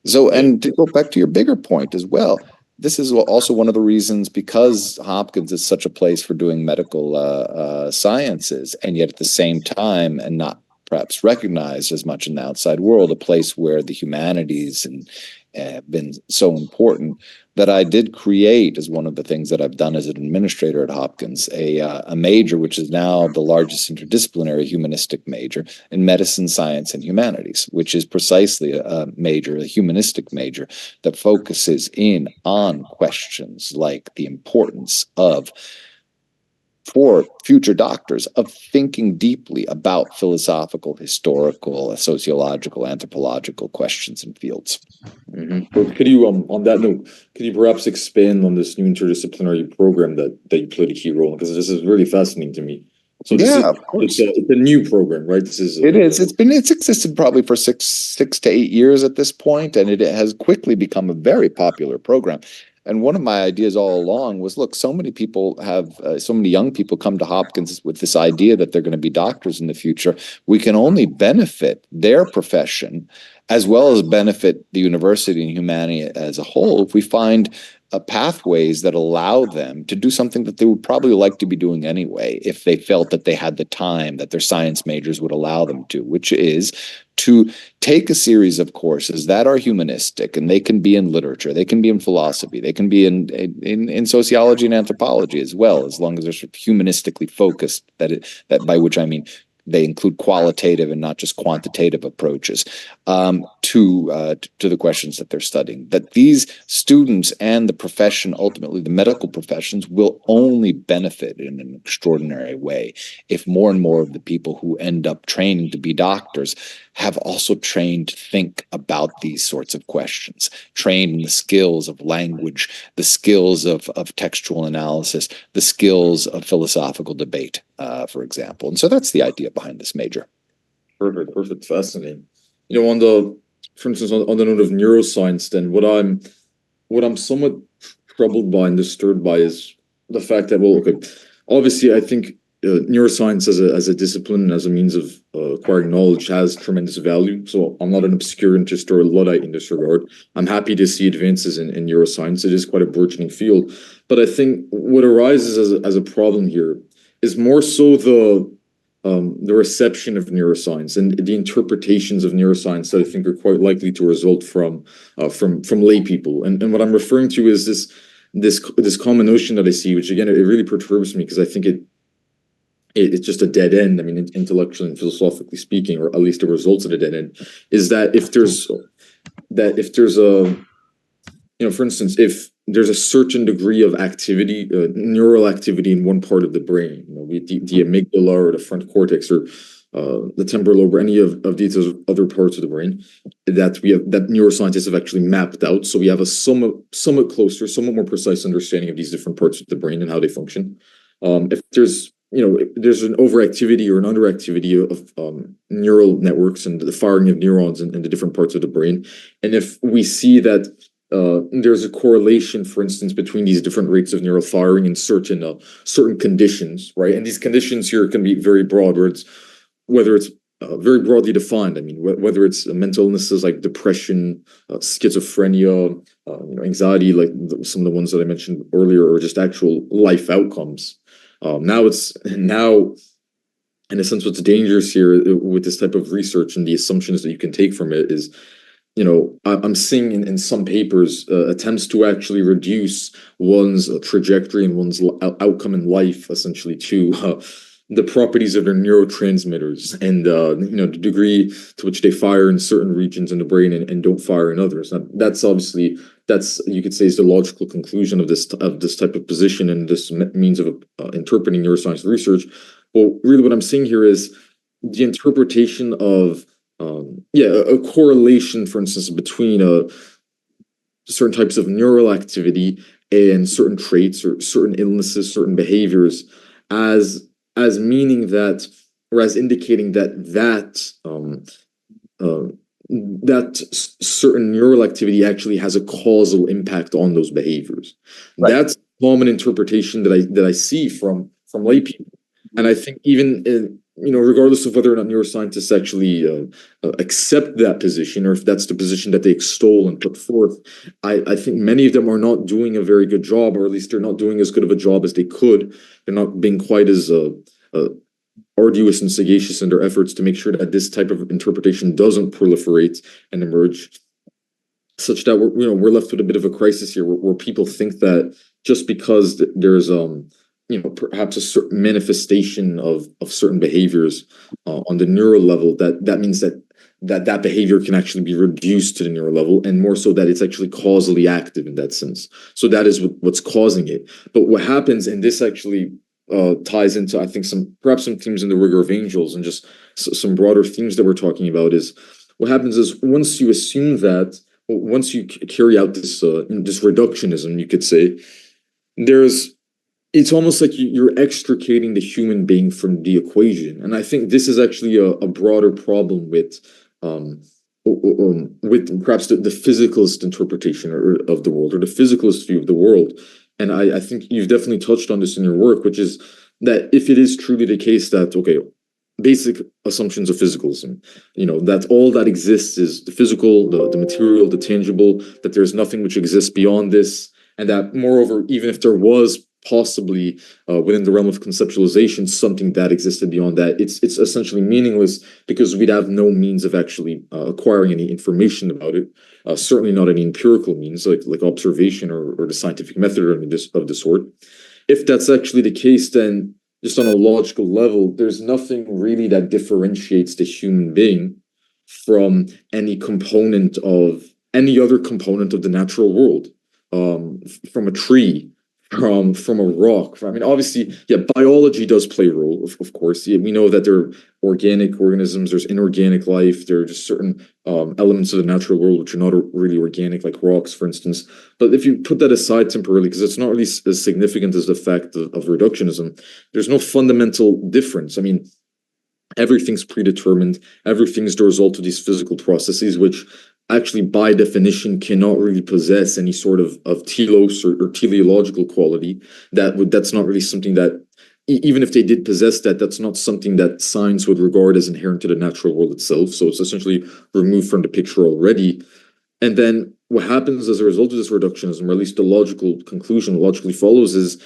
So, and to go back to your bigger point as well, this is also one of the reasons, because Hopkins is such a place for doing medical sciences, and yet at the same time, and not perhaps recognized as much in the outside world, a place where the humanities and have been so important, that I did create, as one of the things that I've done as an administrator at Hopkins, a major which is now the largest interdisciplinary humanistic major in medicine, science, and humanities, which is precisely a major, a humanistic major that focuses in on questions like the importance of, for future doctors, of thinking deeply about philosophical, historical, sociological, anthropological questions and fields. Well, could you, on that note, could you perhaps expand on this new interdisciplinary program that you played a key role in? Because this is really fascinating to me. So yeah, of course, it's a new program, right? This is it is. It's existed probably for six to 8 years at this point, and it has quickly become a very popular program. And one of my ideas all along was, look, so many people have, so many young people come to Hopkins with this idea that they're going to be doctors in the future. We can only benefit their profession as well as benefit the university and humanity as a whole if we find pathways that allow them to do something that they would probably like to be doing anyway, if they felt that they had the time that their science majors would allow them to, which is to take a series of courses that are humanistic, and they can be in literature, they can be in philosophy, they can be in sociology and anthropology as well, as long as they're sort of humanistically focused, that by which I mean they include qualitative and not just quantitative approaches to the questions that they're studying. That these students and the profession, ultimately the medical professions, will only benefit in an extraordinary way if more and more of the people who end up training to be doctors have also trained to think about these sorts of questions, trained in the skills of language, the skills of textual analysis, the skills of philosophical debate, for example. And so that's the idea behind this major. Perfect, fascinating. You know, for instance, on the note of neuroscience, then what I'm somewhat troubled by and disturbed by is the fact that, well, okay, obviously, I think neuroscience as a discipline, as a means of acquiring knowledge, has tremendous value. So I'm not an obscurantist or a Luddite in this regard. I'm happy to see advances in neuroscience. It is quite a burgeoning field. But I think what arises as a problem here is more so the reception of neuroscience and the interpretations of neuroscience that I think are quite likely to result from lay people. And what I'm referring to is this common notion that I see, which again, it really perturbs me, because I think it's just a dead end. I mean, intellectually and philosophically speaking, or at least it results in a dead end, is that if there's a, for instance, if there's a certain degree of activity, neural activity in one part of the brain, the amygdala or the front cortex or the temporal lobe or any of these other parts of the brain, that neuroscientists have actually mapped out. So we have a somewhat closer, somewhat more precise understanding of these different parts of the brain and how they function. If there's an overactivity or an underactivity of neural networks and the firing of neurons in the different parts of the brain, and if we see that there's a correlation, for instance, between these different rates of neural firing in certain conditions, right? And these conditions here can be very broad, whether it's very broadly defined. I mean, whether it's mental illnesses like depression, schizophrenia, anxiety, like some of the ones that I mentioned earlier, or just actual life outcomes. Now in a sense, what's dangerous here with this type of research and the assumptions that you can take from it is, I'm seeing in some papers attempts to actually reduce one's trajectory and one's outcome in life essentially to the properties of their neurotransmitters and the degree to which they fire in certain regions in the brain and don't fire in others. Now, that's obviously that's you could say is the logical conclusion of this type of position and this means of interpreting neuroscience research. Well, really, what I'm seeing here is the interpretation of a correlation, for instance, between certain types of neural activity and certain traits or certain illnesses, certain behaviors, as meaning that, or as indicating that certain neural activity actually has a causal impact on those behaviors. Right. That's common interpretation that I see from lay people. And I think even regardless of whether or not neuroscientists actually accept that position, or if that's the position that they extol and put forth, I think many of them are not doing a very good job, or at least they're not doing as good of a job as they could. They're not being quite as arduous and sagacious in their efforts to make sure that this type of interpretation doesn't proliferate and emerge, such that we're left with a bit of a crisis here, where people think that just because there's perhaps a certain manifestation of certain behaviors on the neural level, that means that behavior can actually be reduced to the neural level, and more so that it's actually causally active in that sense. So that is what's causing it. But what happens, and this actually ties into, I think, perhaps some themes in the rigor of angels and just some broader themes that we're talking about, is what happens is once you assume that, once you carry out this reductionism, you could say, it's almost like you're extricating the human being from the equation. And I think this is actually a broader problem with perhaps the physicalist interpretation of the world, or the physicalist view of the world. And I think you've definitely touched on this in your work, which is that if it is truly the case that, okay, basic assumptions of physicalism, that all that exists is the physical, the material, the tangible, that there's nothing which exists beyond this, and that moreover, even if there was possibly within the realm of conceptualization something that existed beyond that, it's essentially meaningless, because we'd have no means of actually acquiring any information about it, certainly not any empirical means like observation or the scientific method or of the sort. If that's actually the case, then just on a logical level, there's nothing really that differentiates the human being from any other component of the natural world, from a tree, from a rock. I mean, obviously, yeah, biology does play a role, of course. Yeah, we know that there are organic organisms, there's inorganic life, there are just certain elements of the natural world which are not really organic, like rocks, for instance. But if you put that aside temporarily, because it's not really as significant as the fact of reductionism, there's no fundamental difference. I mean, everything's predetermined, everything's the result of these physical processes, which actually by definition cannot really possess any sort of telos or teleological quality. That's not really something that, even if they did possess that, that's not something that science would regard as inherent to the natural world itself. So it's essentially removed from the picture already. And then what happens as a result of this reductionism, or at least the logical conclusion logically follows, is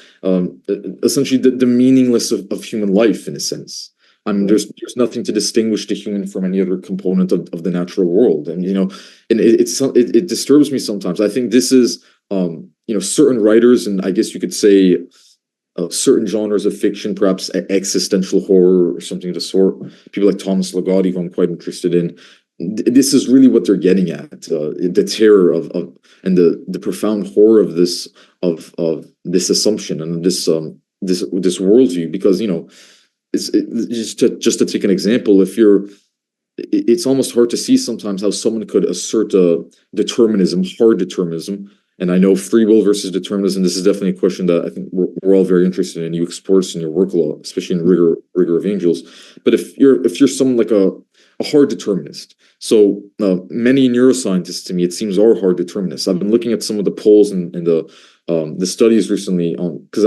essentially the meaningless of human life, in a sense. I mean, there's nothing to distinguish the human from any other component of the natural world, and and it disturbs me sometimes. I think this is certain writers, and I guess you could say certain genres of fiction, perhaps existential horror or something of the sort. People like Thomas Ligotti, who I'm quite interested in. This is really what they're getting at: the terror of and the profound horror of this assumption and this worldview, because just to take an example, it's almost hard to see sometimes how someone could assert a hard determinism. And I know free will versus determinism, this is definitely a question that I think we're all very interested in. You explore this in your work a lot, especially in rigor of angels. But if you're someone like a hard determinist, so many neuroscientists, to me, it seems, are hard determinists. I've been looking at some of the polls and the studies recently, because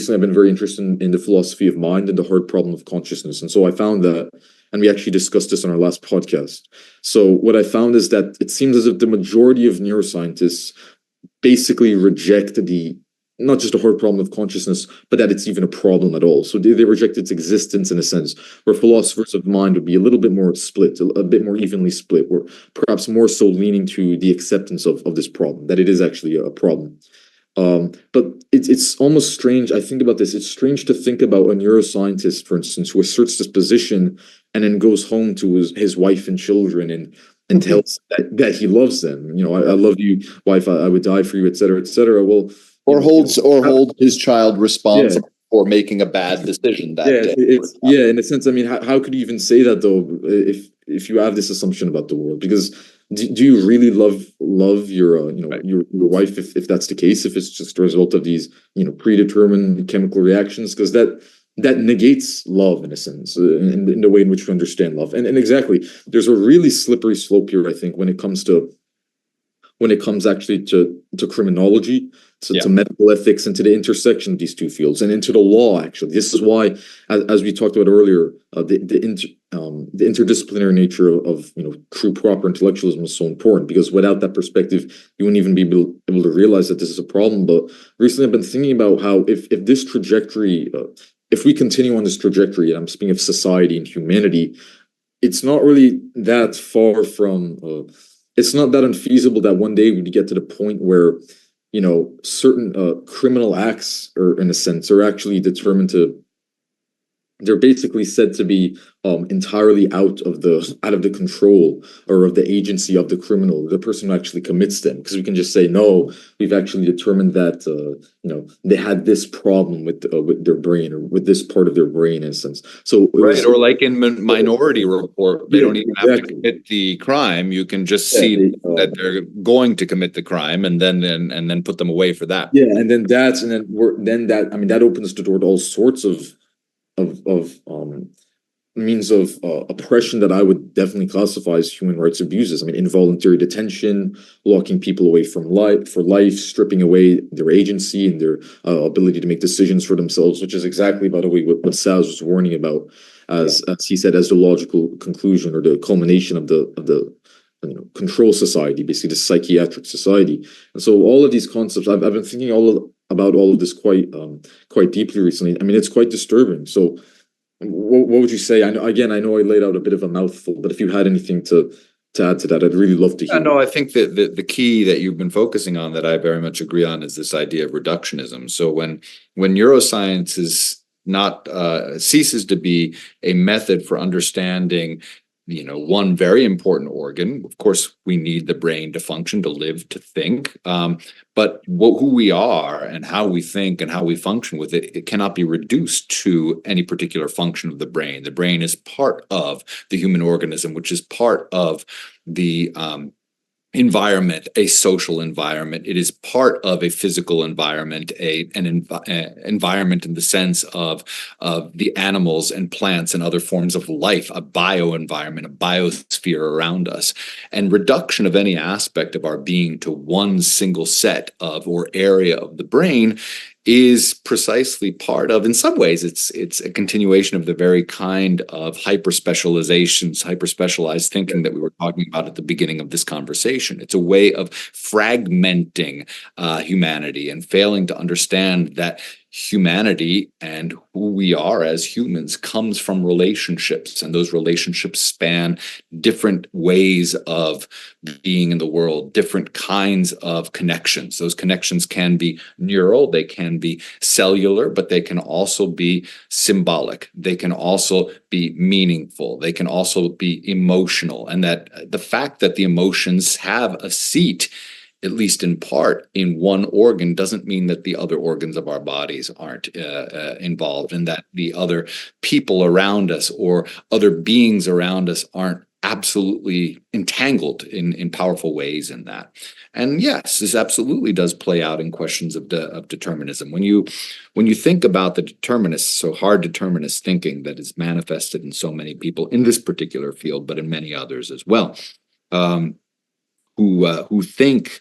I've been very interested in the philosophy of mind and the hard problem of consciousness. And so I found that, and we actually discussed this on our last podcast. So what I found is that it seems as if the majority of neuroscientists basically reject the not just a hard problem of consciousness, but that it's even a problem at all. So they reject its existence in a sense, where philosophers of mind would be a little bit more split, a bit more evenly split, or perhaps more so leaning to the acceptance of this problem, that it is actually a problem. But it's almost strange. I think about this. It's strange to think about a neuroscientist, for instance, who asserts this position and then goes home to his wife and children and tells that he loves them. I love you, wife. I would die for you, etc., etc. Well, holds his child yeah, responsible for making a bad decision that yeah, day. in a sense. I mean, how could you even say that though, if you have this assumption about the world? Because do you really love your Right. your wife if that's the case? If it's just a result of these predetermined chemical reactions? Because that negates love in a sense, in the way in which we understand love. And exactly, there's a really slippery slope here, I think, when it comes actually to criminology, to medical ethics, and to the intersection of these two fields, and into the law. Actually, this is why, as we talked about earlier, the interdisciplinary nature of true proper intellectualism is so important, because without that perspective, you wouldn't even be able to realize that this is a problem. But recently, I've been thinking about how if this trajectory, if we continue on this trajectory, and I'm speaking of society and humanity, it's not really that far from. It's not that unfeasible that one day we'd get to the point where certain criminal acts, or in a sense, are actually determined to. They're basically said to be entirely out of the control or of the agency of the criminal, the person who actually commits them. Because we can just say, no, we've actually determined that they had this problem with their brain, or with this part of their brain, in a sense. So Right, or like in Minority Report, they yeah, don't even have to exactly. commit the crime. You can just Yeah, see that they're going to commit the crime, and then put them away for that. yeah, and then that, I mean, that opens the door to all sorts of means of oppression that I would definitely classify as human rights abuses. I mean, involuntary detention, locking people away from life for life, stripping away their agency and their ability to make decisions for themselves, which is exactly, by the way, what Saz was warning about, as he said, as the logical conclusion or the culmination of the control society, basically the psychiatric society. And so all of these concepts, I've been thinking about all of this quite deeply recently. I mean, it's quite disturbing. So what would you say? I know I laid out a bit of a mouthful, but if you had anything to add to that, I'd really love to hear. No, I think that the key that you've been focusing on, that I very much agree on, is this idea of reductionism. So when neuroscience is not ceases to be a method for understanding one very important organ. Of course, we need the brain to function, to live, to think. But who we are and how we think and how we function with it, it cannot be reduced to any particular function of the brain. The brain is part of the human organism, which is part of the environment, a social environment. It is part of a physical environment, an environment in the sense of the animals and plants and other forms of life, a bioenvironment, a biosphere around us. And reduction of any aspect of our being to one single set of or area of the brain is precisely part of, in some ways, it's a continuation of the very kind of hyper-specialized thinking that we were talking about at the beginning of this conversation. It's a way of fragmenting humanity and failing to understand that humanity and who we are as humans comes from relationships, and those relationships span different ways of being in the world, different kinds of connections. Those connections can be neural, they can be cellular, but they can also be symbolic. They can also be meaningful. They can also be emotional. And that the fact that the emotions have a seat, at least in part, in one organ, doesn't mean that the other organs of our bodies aren't involved, and that the other people around us or other beings around us aren't absolutely entangled in powerful ways in that. And yes, this absolutely does play out in questions of determinism. When you think about the determinists, so hard determinist thinking that is manifested in so many people in this particular field, but in many others as well, who think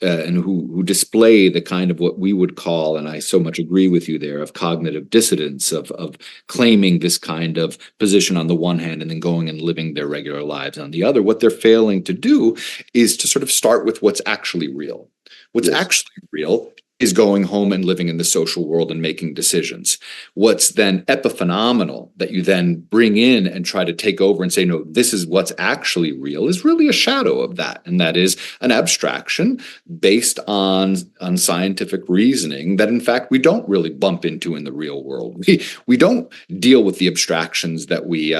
and who display the kind of what we would call, and I so much agree with you there, of cognitive dissonance, of claiming this kind of position on the one hand and then going and living their regular lives on the other. What they're failing to do is to sort of start with what's actually real. What's actually real is going home and living in the social world and making decisions. What's then epiphenomenal that you then bring in and try to take over and say, no, this is what's actually real, is really a shadow of that. And that is an abstraction based on scientific reasoning that, in fact, we don't really bump into in the real world. We don't deal with the abstractions that we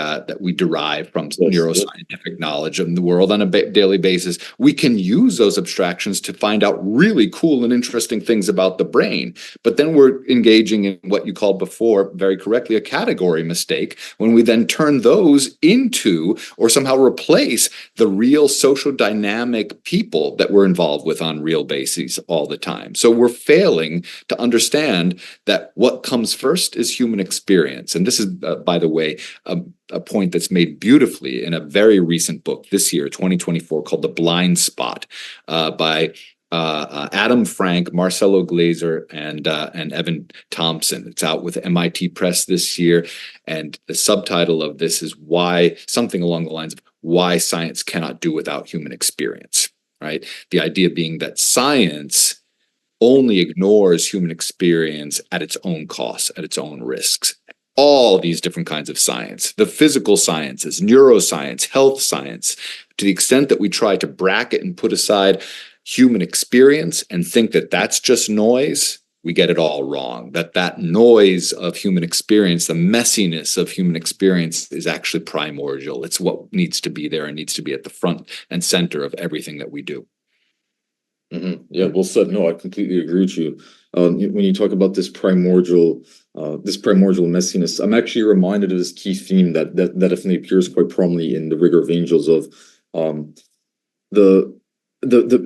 derive from neuroscientific knowledge of the world on a daily basis. We can use those abstractions to find out really cool and interesting things about the brain. But then we're engaging in what you called before, very correctly, a category mistake when we then turn those into or somehow replace the real social dynamic people that we're involved with on real bases all the time. So we're failing to understand that what comes first is human experience. And this is, by the way, a point that's made beautifully in a very recent book this year, 2024, called The Blind Spot, by Adam Frank, Marcelo Glazer, and Evan Thompson. It's out with MIT Press this year, and the subtitle of this is "Why," something along the lines of "Why Science Cannot Do Without Human Experience." Right? The idea being that science only ignores human experience at its own cost, at its own risks. All these different kinds of science, the physical sciences, neuroscience, health science, to the extent that we try to bracket and put aside human experience and think that that's just noise, we get it all wrong. That noise of human experience, the messiness of human experience, is actually primordial. It's what needs to be there and needs to be at the front and center of everything that we do. Mm-hmm. Yeah, well said. No, I completely agree with you. When you talk about this primordial messiness, I'm actually reminded of this key theme that definitely appears quite prominently in The Rigor of Angels, of the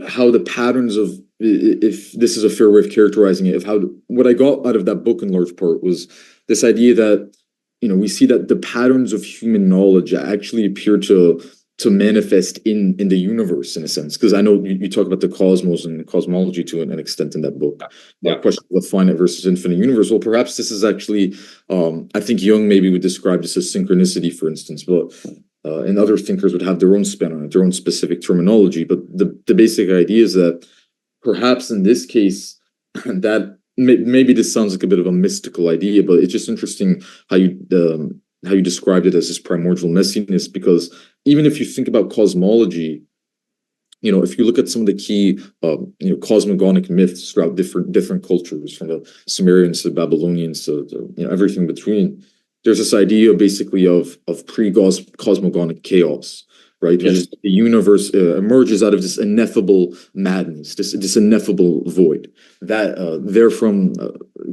how the patterns of, if this is a fair way of characterizing it, of how what I got out of that book in large part was this idea that, we see that the patterns of human knowledge actually appear to manifest in the universe, in a sense, because I know you talk about the cosmos and cosmology to an extent in that book. Yeah. The question of the finite versus infinite universe. Well, perhaps this is actually, I think Jung maybe would describe this as synchronicity, for instance, but and other thinkers would have their own spin on it, their own specific terminology. But the basic idea is that perhaps in this case, that maybe this sounds like a bit of a mystical idea, but it's just interesting how you described it as this primordial messiness, because even if you think about cosmology, if you look at some of the key, cosmogonic myths throughout different cultures, from the Sumerians to the Babylonians to everything between, there's this idea basically of pre-cosmogonic chaos, right? Yes. The universe emerges out of this ineffable madness, this ineffable void that therefrom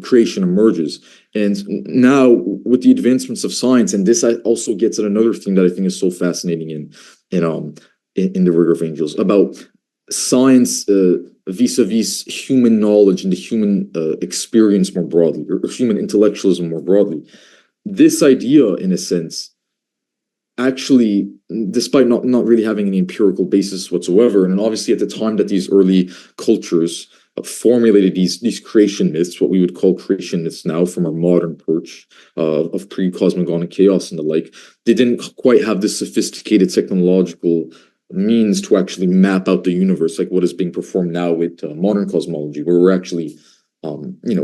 creation emerges. And now with the advancements of science, and this also gets at another thing that I think is so fascinating in The Rigor of Angels, about science vis-a-vis human knowledge and the human experience more broadly, or human intellectualism more broadly. This idea, in a sense, actually, despite not really having any empirical basis whatsoever, and obviously at the time that these early cultures formulated these creation myths, what we would call creation myths now from our modern perch of pre-cosmogonic chaos and the like, they didn't quite have this sophisticated technological means to actually map out the universe like what is being performed now with modern cosmology, where we're actually,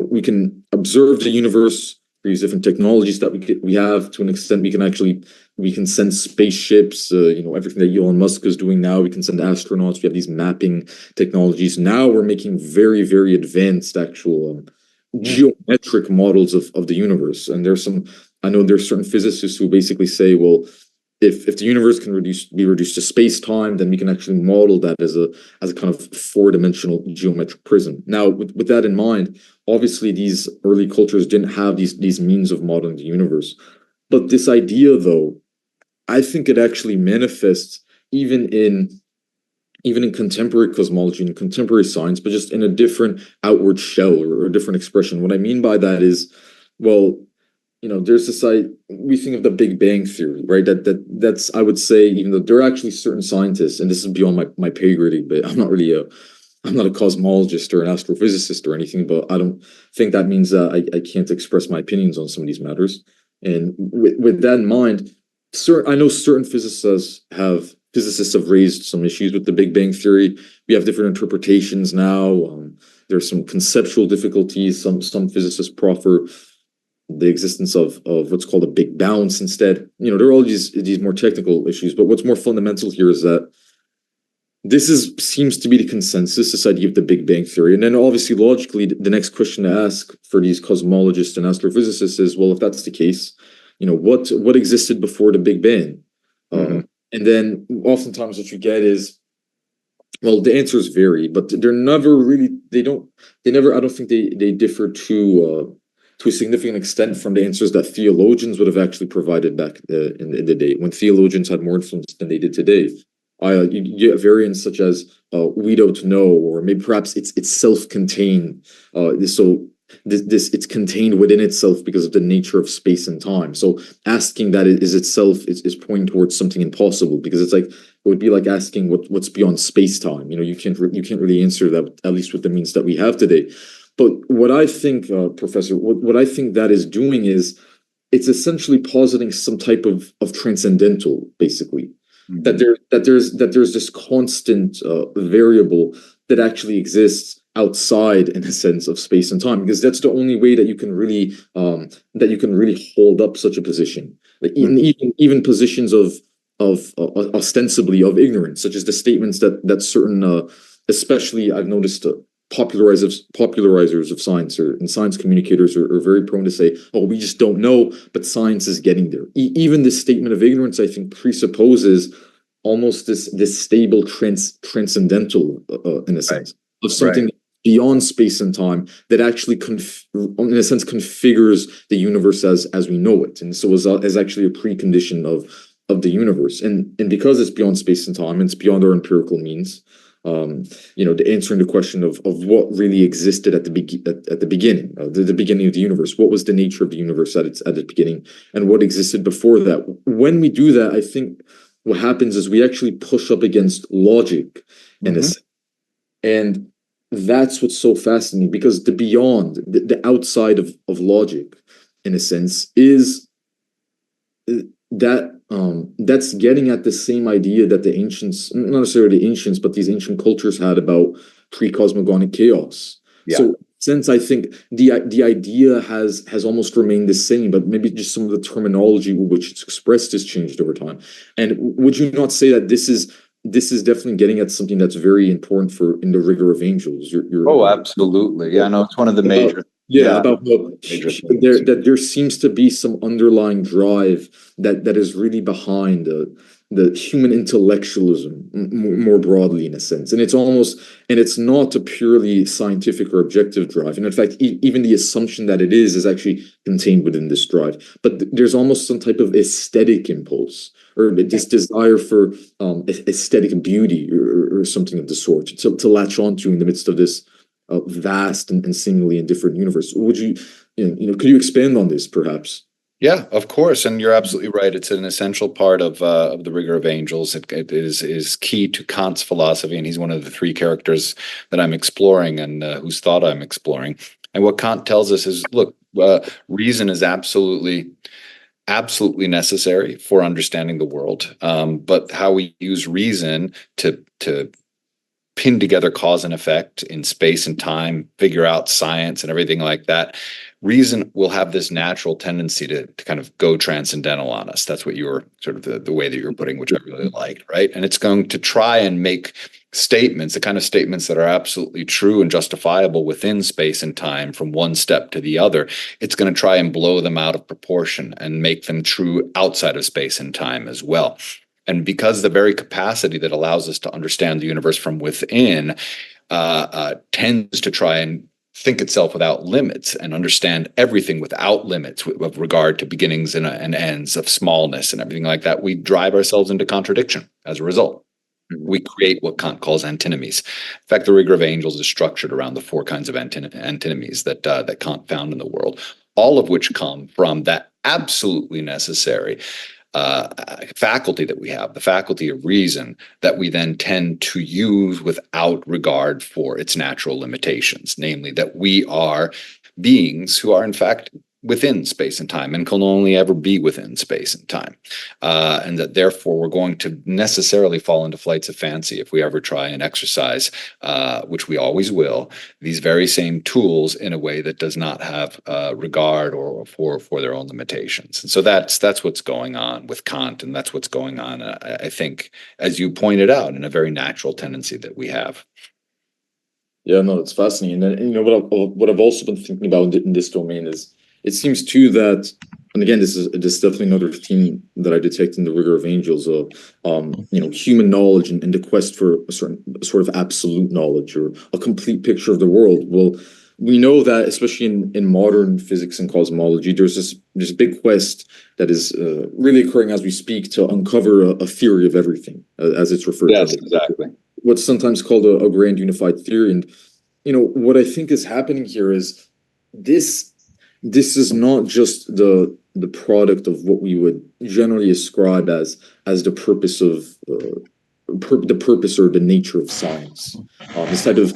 we can observe the universe, these different technologies that we have. To an extent, we can send spaceships, everything that Elon Musk is doing now. We can send astronauts. We have these mapping technologies. Now we're making very, very advanced actual geometric models of the universe. And I know there's certain physicists who basically say, well, if the universe can be reduced to space-time, then we can actually model that as a kind of four-dimensional geometric prism. Now, with that in mind, obviously these early cultures didn't have these means of modeling the universe. But this idea, though, I think it actually manifests even in contemporary cosmology and contemporary science, but just in a different outward shell or a different expression. What I mean by that is, well, there's this we think of the Big Bang Theory, right? That's I would say, even though there are actually certain scientists, and this is beyond my pay grade, but I'm not a cosmologist or an astrophysicist or anything, but I don't think that means that I can't express my opinions on some of these matters. And with that in mind, I know certain physicists have raised some issues with the Big Bang Theory. We have different interpretations now. There's some conceptual difficulties. Some physicists proffer the existence of what's called a big bounce instead. There are all these more technical issues, but what's more fundamental here is that seems to be the consensus, this idea of the Big Bang theory. And then obviously logically, the next question to ask for these cosmologists and astrophysicists is, well, if that's the case, what existed before the Big Bang? And then oftentimes what you get is, well, the answers vary, but I don't think they differ to a significant extent from the answers that theologians would have actually provided back in the day, when theologians had more influence than they did today. You get variants such as we don't know, or maybe perhaps it's self-contained. So it's contained within itself because of the nature of space and time. So asking that is itself is pointing towards something impossible, because it would be like asking what's beyond space-time. You can't really answer that, at least with the means that we have today. But what I think, Professor, what I think that is doing is it's essentially positing some type of transcendental, basically. That there's this constant variable that actually exists outside, in a sense, of space and time, because that's the only way that you can really hold up such a position. Like even positions of ostensibly of ignorance, such as the statements that certain especially I've noticed popularizers of science and science communicators are very prone to say, oh, we just don't know, but science is getting there. Even this statement of ignorance, I think, presupposes almost this stable transcendental, in a sense, of something beyond space and time that actually, in a sense, configures the universe as we know it, and so as actually a precondition of the universe. And because it's beyond space and time, and it's beyond our empirical means, the answering the question of what really existed at the beginning, the beginning of the universe. What was the nature of the universe at the beginning, and what existed before that? When we do that, I think what happens is we actually push up against logic, in a sense. And that's what's so fascinating, because the beyond, the outside of logic, in a sense, is that's getting at the same idea that the ancients, not necessarily the ancients, but these ancient cultures had about pre-cosmogonic chaos. So since I think the idea has almost remained the same, but maybe just some of the terminology with which it's expressed has changed over time. And would you not say that this is definitely getting at something that's very important in the rigor of angels? Absolutely. Yeah, no, it's one of the major. About there seems to be some underlying drive that is really behind the human intellectualism more broadly, in a sense, and it's not a purely scientific or objective drive, and in fact even the assumption that it is actually contained within this drive, but there's almost some type of aesthetic impulse, or this desire for aesthetic beauty, or something of the sort, to latch onto in the midst of this vast and seemingly indifferent universe. Would you, could you expand on this, perhaps? Yeah, of course, and you're absolutely right. It's an essential part of the rigor of angels. It is key to Kant's philosophy, and he's one of the three characters that I'm exploring and whose thought I'm exploring. And what Kant tells us is, look, reason is absolutely necessary for understanding the world. But how we use reason to pin together cause and effect in space and time, figure out science and everything like that, reason will have this natural tendency to kind of go transcendental on us. That's what you were sort of the way that you were putting, which I really liked, right? And it's going to try and make statements, the kind of statements that are absolutely true and justifiable within space and time from one step to the other. It's going to try and blow them out of proportion and make them true outside of space and time as well. And because the very capacity that allows us to understand the universe from within tends to try and think itself without limits and understand everything without limits with regard to beginnings and ends of smallness and everything like that, we drive ourselves into contradiction as a result. We create what Kant calls antinomies. In fact, the rigor of angels is structured around the four kinds of antinomies that Kant found in the world, all of which come from that absolutely necessary faculty that we have, the faculty of reason, that we then tend to use without regard for its natural limitations, namely that we are beings who are in fact within space and time and can only ever be within space and time. And that therefore we're going to necessarily fall into flights of fancy if we ever try and exercise, which we always will, these very same tools in a way that does not have regard or for their own limitations. And so that's what's going on with Kant, and that's what's going on, I think, as you pointed out, in a very natural tendency that we have. Yeah, no, it's fascinating. And you know what I've also been thinking about in this domain is it seems too that, and again, this is definitely another theme that I detect in the rigor of angels, you know, human knowledge and the quest for a certain sort of absolute knowledge or a complete picture of the world. Well, we know that especially in modern physics and cosmology, there's this big quest that is really occurring as we speak to uncover a theory of everything, as it's referred to. Yes, exactly. What's sometimes called a grand unified theory. And you know what I think is happening here is this is not just the product of what we would generally ascribe as the purpose of the purpose or the nature of science. This type of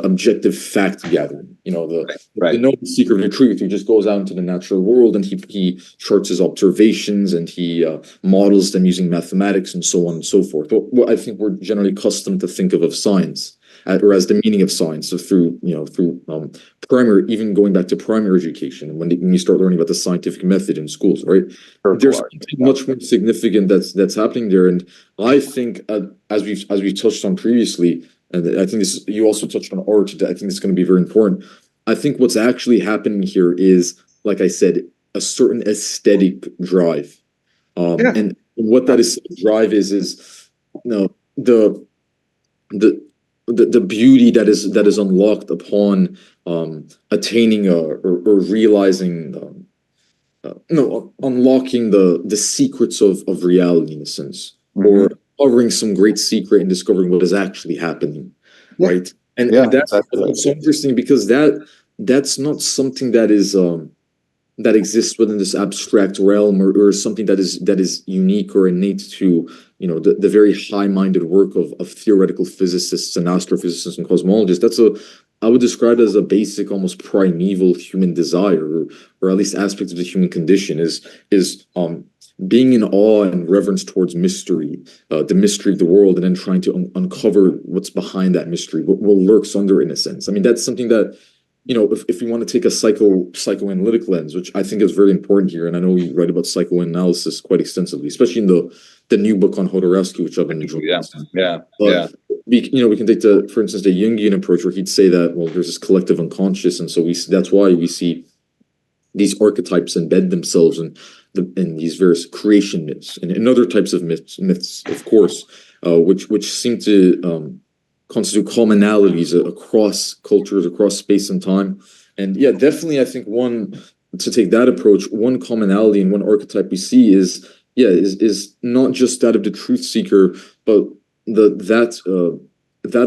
objective fact gathering. You know, the noble seeker of the truth who just goes out into the natural world and he charts his observations and he models them using mathematics and so on and so forth. But what I think we're generally accustomed to think of science or as the meaning of science. So through primary, even going back to primary education, when you start learning about the scientific method in schools, right? There's something much more significant that's happening there, and I think as we've touched on previously, and I think this you also touched on art. I think this is going to be very important. I think what's actually happening here is, like I said, a certain aesthetic drive, and what that aesthetic drive is you know the beauty that is unlocked upon attaining or realizing unlocking the secrets of reality in a sense, or uncovering some great secret and discovering what is actually happening, right? And that's so interesting because that's not something that is that exists within this abstract realm or something that is unique or innate to the very high-minded work of theoretical physicists and astrophysicists and cosmologists. I would describe it as a basic, almost primeval human desire, or at least aspects of the human condition is being in awe and reverence towards mystery, the mystery of the world, and then trying to uncover what's behind that mystery, what lurks under, in a sense. I mean, that's something that, if you want to take a psychoanalytic lens, which I think is very important here, and I know you write about psychoanalysis quite extensively, especially in the new book on Hodorowski, which I've been enjoying. We can take for instance, the Jungian approach, where he'd say that, well, there's this collective unconscious, and so that's why we see these archetypes embed themselves in these various creation myths and other types of myths, of course, which seem to constitute commonalities across cultures, across space and time. And yeah, definitely, I think to take that approach, one commonality and one archetype we see is not just that of the truth seeker, but that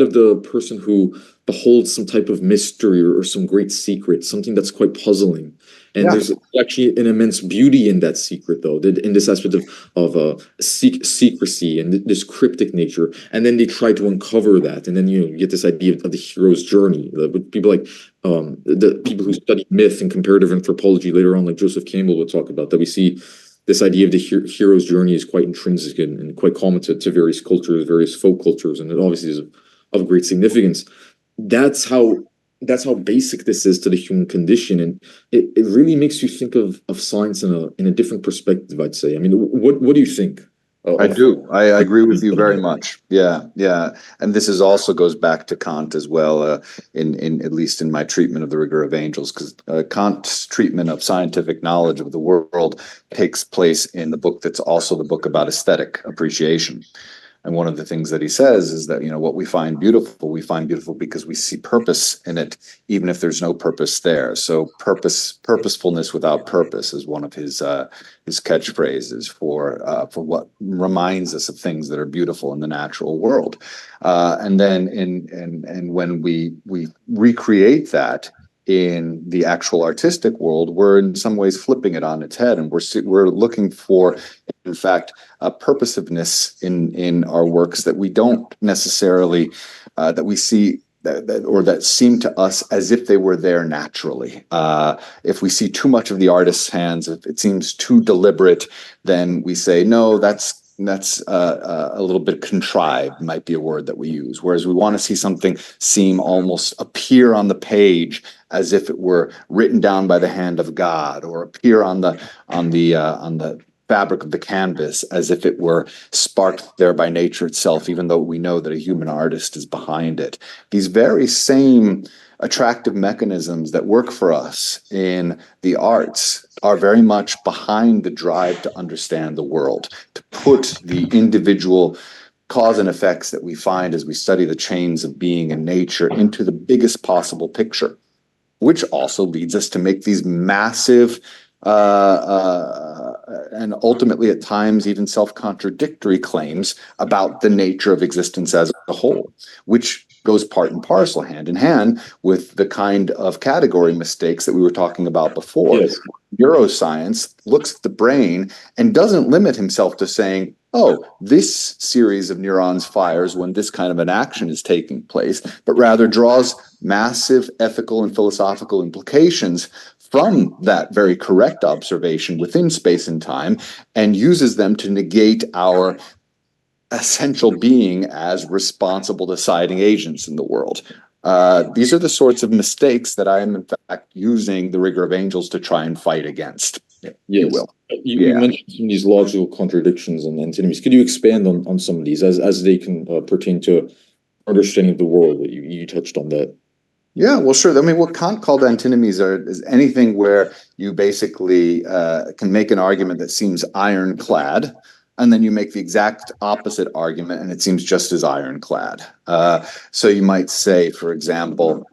of the person who beholds some type of mystery or some great secret, something that's quite puzzling. And there's actually an immense beauty in that secret, though, in this aspect of secrecy and this cryptic nature. And then they try to uncover that, and then you get this idea of the hero's journey. People like the people who study myth and comparative anthropology later on, like Joseph Campbell, would talk about that. We see this idea of the hero's journey is quite intrinsic and quite common to various cultures, various folk cultures, and it obviously is of great significance. That's how basic this is to the human condition, and it really makes you think of science in a different perspective, I'd say. I mean, what do you think? I do. I agree with you very much. Yeah. And this also goes back to Kant as well, in at least in my treatment of the rigor of angels, because Kant's treatment of scientific knowledge of the world takes place in the book that's also the book about aesthetic appreciation. And one of the things that he says is that, what we find beautiful because we see purpose in it, even if there's no purpose there. So purposefulness without purpose is one of his catchphrases for what reminds us of things that are beautiful in the natural world. And then when we recreate that in the actual artistic world, we're in some ways flipping it on its head, and we're looking for, in fact, a purposiveness in our works that we don't necessarily that we see that seem to us as if they were there naturally. If we see too much of the artist's hands, if it seems too deliberate, then we say, no, that's a little bit contrived, might be a word that we use. Whereas we want to see something seem almost appear on the page as if it were written down by the hand of God, or appear on the fabric of the canvas as if it were sparked there by nature itself, even though we know that a human artist is behind it. These very same attractive mechanisms that work for us in the arts are very much behind the drive to understand the world, to put the individual cause and effects that we find as we study the chains of being and nature into the biggest possible picture, which also leads us to make these massive and ultimately at times even self-contradictory claims about the nature of existence as a whole, which goes part and parcel, hand in hand, with the kind of category mistakes that we were talking about before. Yes. Neuroscience looks at the brain and doesn't limit himself to saying, oh, this series of neurons fires when this kind of an action is taking place, but rather draws massive ethical and philosophical implications from that very correct observation within space and time, and uses them to negate our essential being as responsible deciding agents in the world. These are the sorts of mistakes that I am, in fact, using the rigor of angels to try and fight against, if you will. You mentioned some of these logical contradictions and antinomies. Could you expand on some of these as they can pertain to understanding of the world? You touched on that. Yeah, well, sure. I mean, what Kant called antinomies is anything where you basically can make an argument that seems ironclad, and then you make the exact opposite argument, and it seems just as ironclad. So you might say, for example,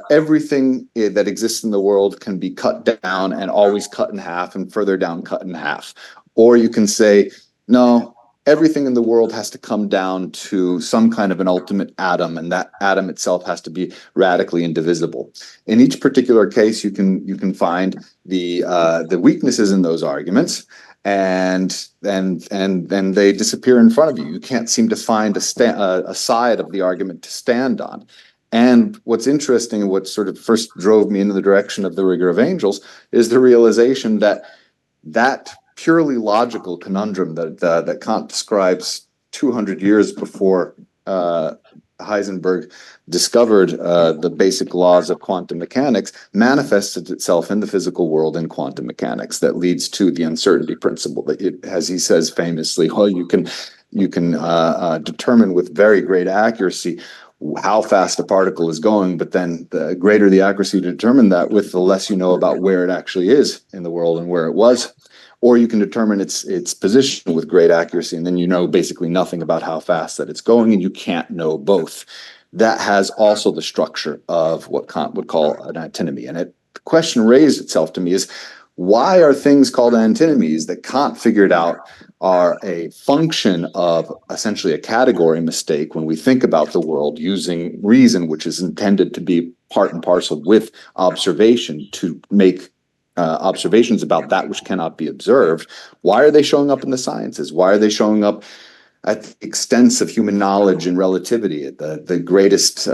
everything that exists in the world can be cut down and always cut in half, and further down cut in half. Or you can say, no, everything in the world has to come down to some kind of an ultimate atom, and that atom itself has to be radically indivisible. In each particular case, you can find the weaknesses in those arguments, and they disappear in front of you. You can't seem to find a side of the argument to stand on. And what's interesting, and what sort of first drove me into the direction of the rigor of angels, is the realization that purely logical conundrum that Kant describes 200 years before Heisenberg discovered the basic laws of quantum mechanics manifested itself in the physical world in quantum mechanics. That leads to the uncertainty principle. That as he says famously, well, you can determine with very great accuracy how fast a particle is going, but then the greater the accuracy to determine that with, the less you know about where it actually is in the world and where it was. Or you can determine its position with great accuracy, and then you know basically nothing about how fast that it's going, and you can't know both. That has also the structure of what Kant would call an antinomy. And the question raised itself to me is, why are things called antinomies that Kant figured out are a function of essentially a category mistake when we think about the world using reason, which is intended to be part and parcel with observation to make observations about that which cannot be observed? Why are they showing up in the sciences? Why are they showing up at the extents of human knowledge and relativity, at the greatest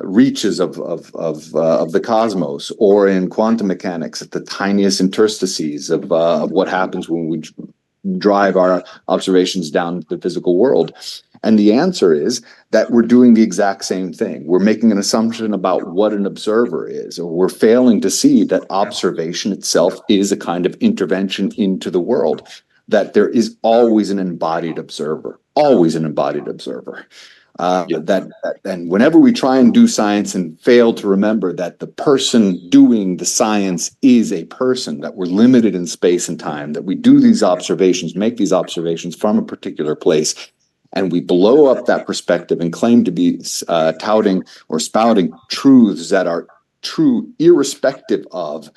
reaches of the cosmos, or in quantum mechanics at the tiniest interstices of what happens when we drive our observations down to the physical world? And the answer is that we're doing the exact same thing. We're making an assumption about what an observer is, or we're failing to see that observation itself is a kind of intervention into the world, that there is always an embodied observer, always an embodied observer. And whenever we try and do science and fail to remember that the person doing the science is a person, that we're limited in space and time, that we do these observations, make these observations from a particular place, and we blow up that perspective and claim to be touting or spouting truths that are true irrespective of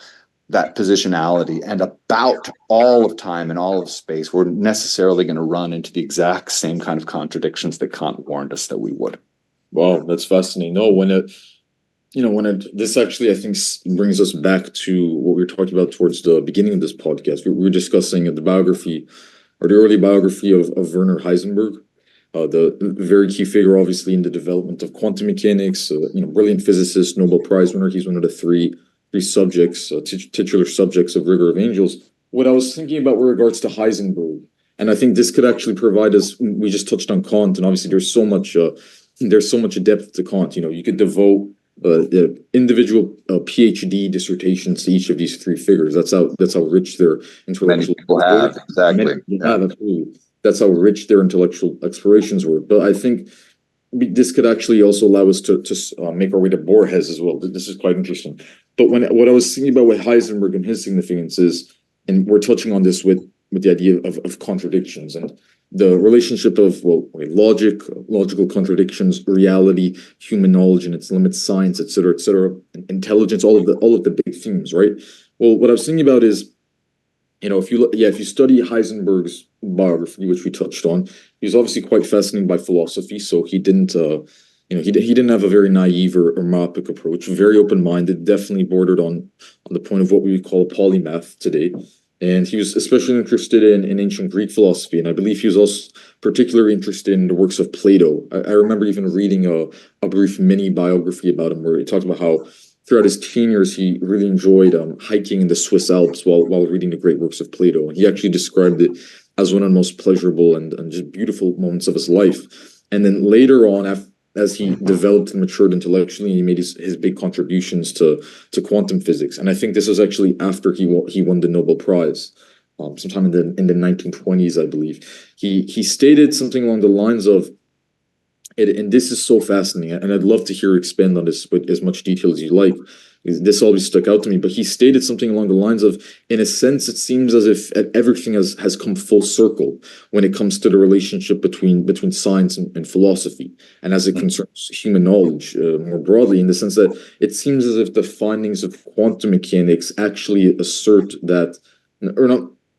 that positionality and about all of time and all of space, we're necessarily going to run into the exact same kind of contradictions that Kant warned us that we would. Wow, that's fascinating. No, this actually, I think, brings us back to what we were talking about towards the beginning of this podcast. We were discussing the biography, or the early biography of Werner Heisenberg. the very key figure, obviously, in the development of quantum mechanics. Brilliant physicist, Nobel Prize winner. He's one of the three subjects, titular subjects of Rigor of Angels. What I was thinking about with regards to Heisenberg, and I think this could actually provide us. We just touched on Kant, and obviously there's so much depth to Kant. You could devote the individual PhD dissertations to each of these three figures. That's how rich their intellectual. Many people have, exactly. Absolutely. That's how rich their intellectual explorations were. But I think this could actually also allow us to make our way to Borges as well. This is quite interesting. But what I was thinking about with Heisenberg and his significance is, and we're touching on this with the idea of contradictions and the relationship of logical contradictions, reality, human knowledge and its limits, science, et cetera, intelligence, all of the big themes, right? Well, what I was thinking about is, if you study Heisenberg's biography, which we touched on, he was obviously quite fascinated by philosophy. So he didn't, he didn't have a very naive or myopic approach. Very open-minded, definitely bordered on the point of what we would call a polymath today. And he was especially interested in ancient Greek philosophy, and I believe he was also particularly interested in the works of Plato. I remember even reading a brief mini biography about him, where he talked about how throughout his teen years he really enjoyed hiking in the Swiss Alps while reading the great works of Plato. And he actually described it as one of the most pleasurable and just beautiful moments of his life. And then later on, as he developed and matured intellectually, he made his big contributions to quantum physics. And I think this was actually after he won the Nobel Prize, sometime in the 1920s, I believe. He stated something along the lines of, and this is so fascinating, and I'd love to hear you expand on this with as much detail as you like. This always stuck out to me, but he stated something along the lines of, in a sense, it seems as if everything has come full circle when it comes to the relationship between science and philosophy, and as it concerns human knowledge more broadly, in the sense that it seems as if the findings of quantum mechanics actually assert that, or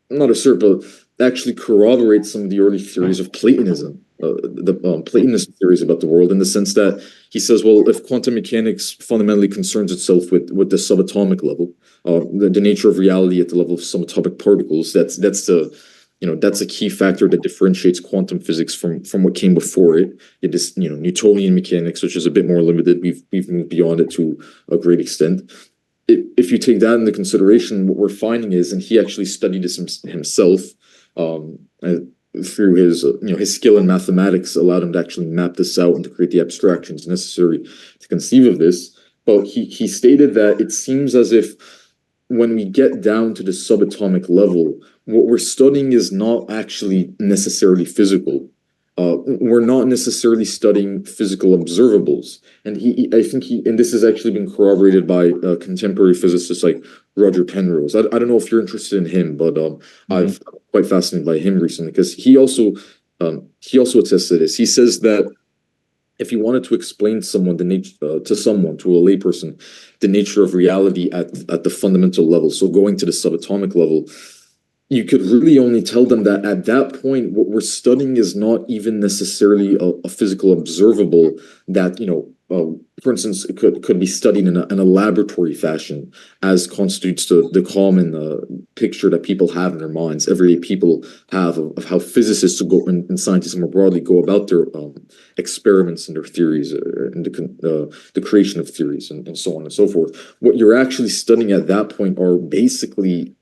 not assert, but actually corroborate some of the early theories of Platonism. The Platonist theories about the world, in the sense that he says, well, if quantum mechanics fundamentally concerns itself with the subatomic level, the nature of reality at the level of subatomic particles, that's a key factor that differentiates quantum physics from what came before it. It is Newtonian mechanics, which is a bit more limited. We've moved beyond it to a great extent. If you take that into consideration, what we're finding is, and he actually studied this himself, through his skill in mathematics allowed him to actually map this out and to create the abstractions necessary to conceive of this. But he stated that it seems as if when we get down to the subatomic level, what we're studying is not actually necessarily physical. We're not necessarily studying physical observables. And I think and this has actually been corroborated by contemporary physicists like Roger Penrose. I don't know if you're interested in him, but I've been quite fascinated by him recently, because he also attests to this. He says that if you wanted to explain to a layperson, the nature of reality at the fundamental level, so going to the subatomic level, you could really only tell them that at that point, what we're studying is not even necessarily a physical observable that, for instance, it could be studied in a laboratory fashion, as constitutes the common picture that people have in their minds, everyday people have of how physicists and scientists more broadly go about their experiments and their theories, and the creation of theories, and so on and so forth. What you're actually studying at that point are basically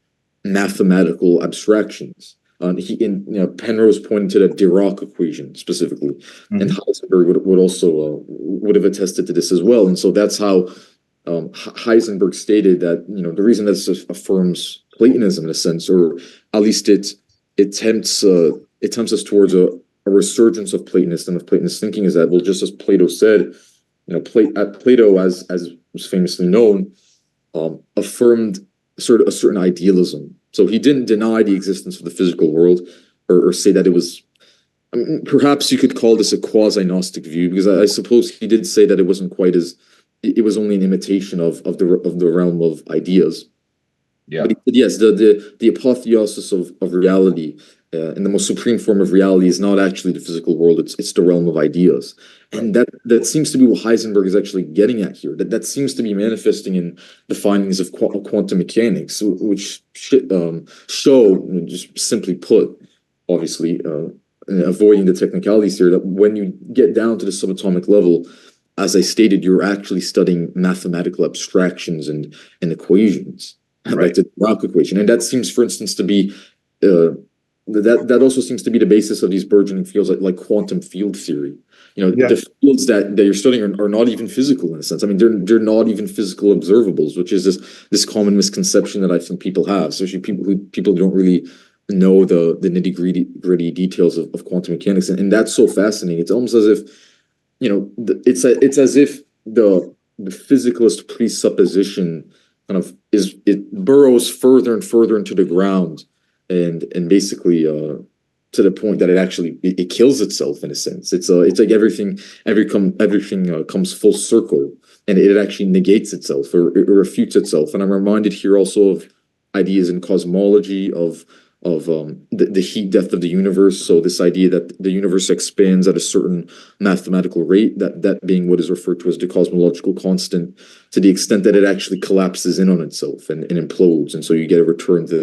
mathematical abstractions. Penrose pointed to the Dirac equation specifically, and Heisenberg would also would have attested to this as well. And so that's how Heisenberg stated that the reason this affirms Platonism in a sense, or at least it tempts us towards a resurgence of Platonist and of Platonist thinking, is that, well, just as Plato said, Plato, as was famously known, affirmed a certain idealism. So he didn't deny the existence of the physical world, or say that it was. Perhaps you could call this a quasi-Gnostic view, because I suppose he did say that it wasn't quite as. It was only an imitation of the realm of ideas. Yeah. But yes, the apotheosis of reality, and the most supreme form of reality, is not actually the physical world. It's the realm of ideas. And that seems to be what Heisenberg is actually getting at here. That seems to be manifesting in the findings of quantum mechanics, which show, just simply put, obviously, avoiding the technicalities here, that when you get down to the subatomic level, as I stated, you're actually studying mathematical abstractions and equations, like the Dirac equation. And that seems, for instance, to be that also seems to be the basis of these burgeoning fields like quantum field theory. The fields that you're studying are not even physical in a sense. I mean, they're not even physical observables, which is this common misconception that I think people have, especially people who don't really know the nitty-gritty details of quantum mechanics. And that's so fascinating. It's almost as if, it's as if the physicalist presupposition kind of it burrows further and further into the ground, and basically to the point that it kills itself in a sense. It's like everything comes full circle, and it actually negates itself, or it refutes itself. And I'm reminded here also of ideas in cosmology of the heat death of the universe. So this idea that the universe expands at a certain mathematical rate, that being what is referred to as the cosmological constant, to the extent that it actually collapses in on itself and implodes. And so you get a return to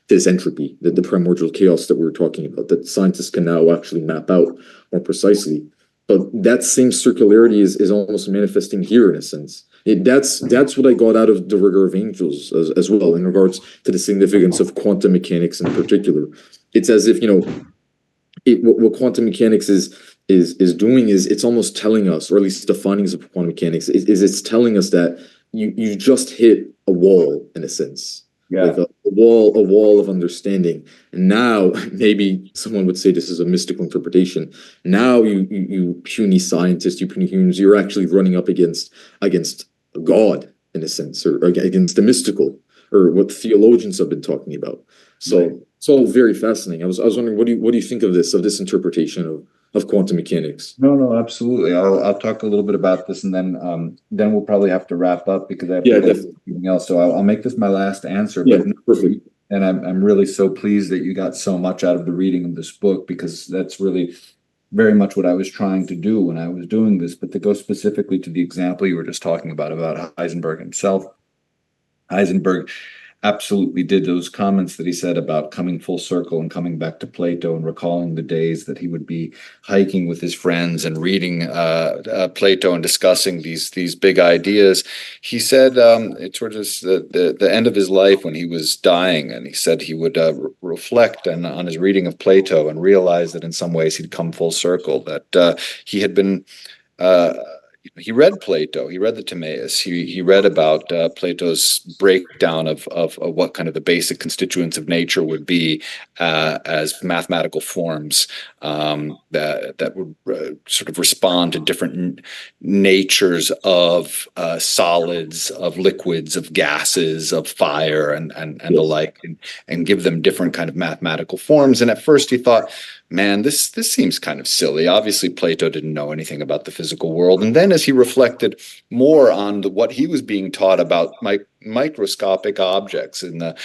this entropy, the primordial chaos that we were talking about, that scientists can now actually map out more precisely. But that same circularity is almost manifesting here in a sense. That's what I got out of The Rigor of Angels as well, in regards to the significance of quantum mechanics in particular. It's as if, what quantum mechanics is doing is it's almost telling us, or at least the findings of quantum mechanics is it's telling us that you just hit a wall in a sense. Like a wall of understanding. And now maybe someone would say this is a mystical interpretation. Now you puny scientists, you puny humans, you're actually running up against God in a sense, or against the mystical, or what theologians have been talking about. So it's all very fascinating. I was wondering, what do you think of this interpretation of quantum mechanics? No, absolutely. I'll talk a little bit about this, and then we'll probably have to wrap up because I have to go to something else. So I'll make this my last answer. Yeah, perfect. And I'm really so pleased that you got so much out of the reading of this book, because that's really very much what I was trying to do when I was doing this. But to go specifically to the example you were just talking about Heisenberg himself, Heisenberg absolutely did those comments that he said about coming full circle and coming back to Plato and recalling the days that he would be hiking with his friends and reading Plato and discussing these big ideas. He said it towards the end of his life when he was dying, and he said he would reflect on his reading of Plato and realize that in some ways he'd come full circle, that he had been he read Plato, he read the Timaeus, he read about Plato's breakdown of what kind of the basic constituents of nature would be as mathematical forms that would sort of respond to different natures of solids, of liquids, of gases, of fire, and the like, and give them different kind of mathematical forms. And at first he thought, man, this seems kind of silly. Obviously, Plato didn't know anything about the physical world. And then as he reflected more on what he was being taught about microscopic objects in the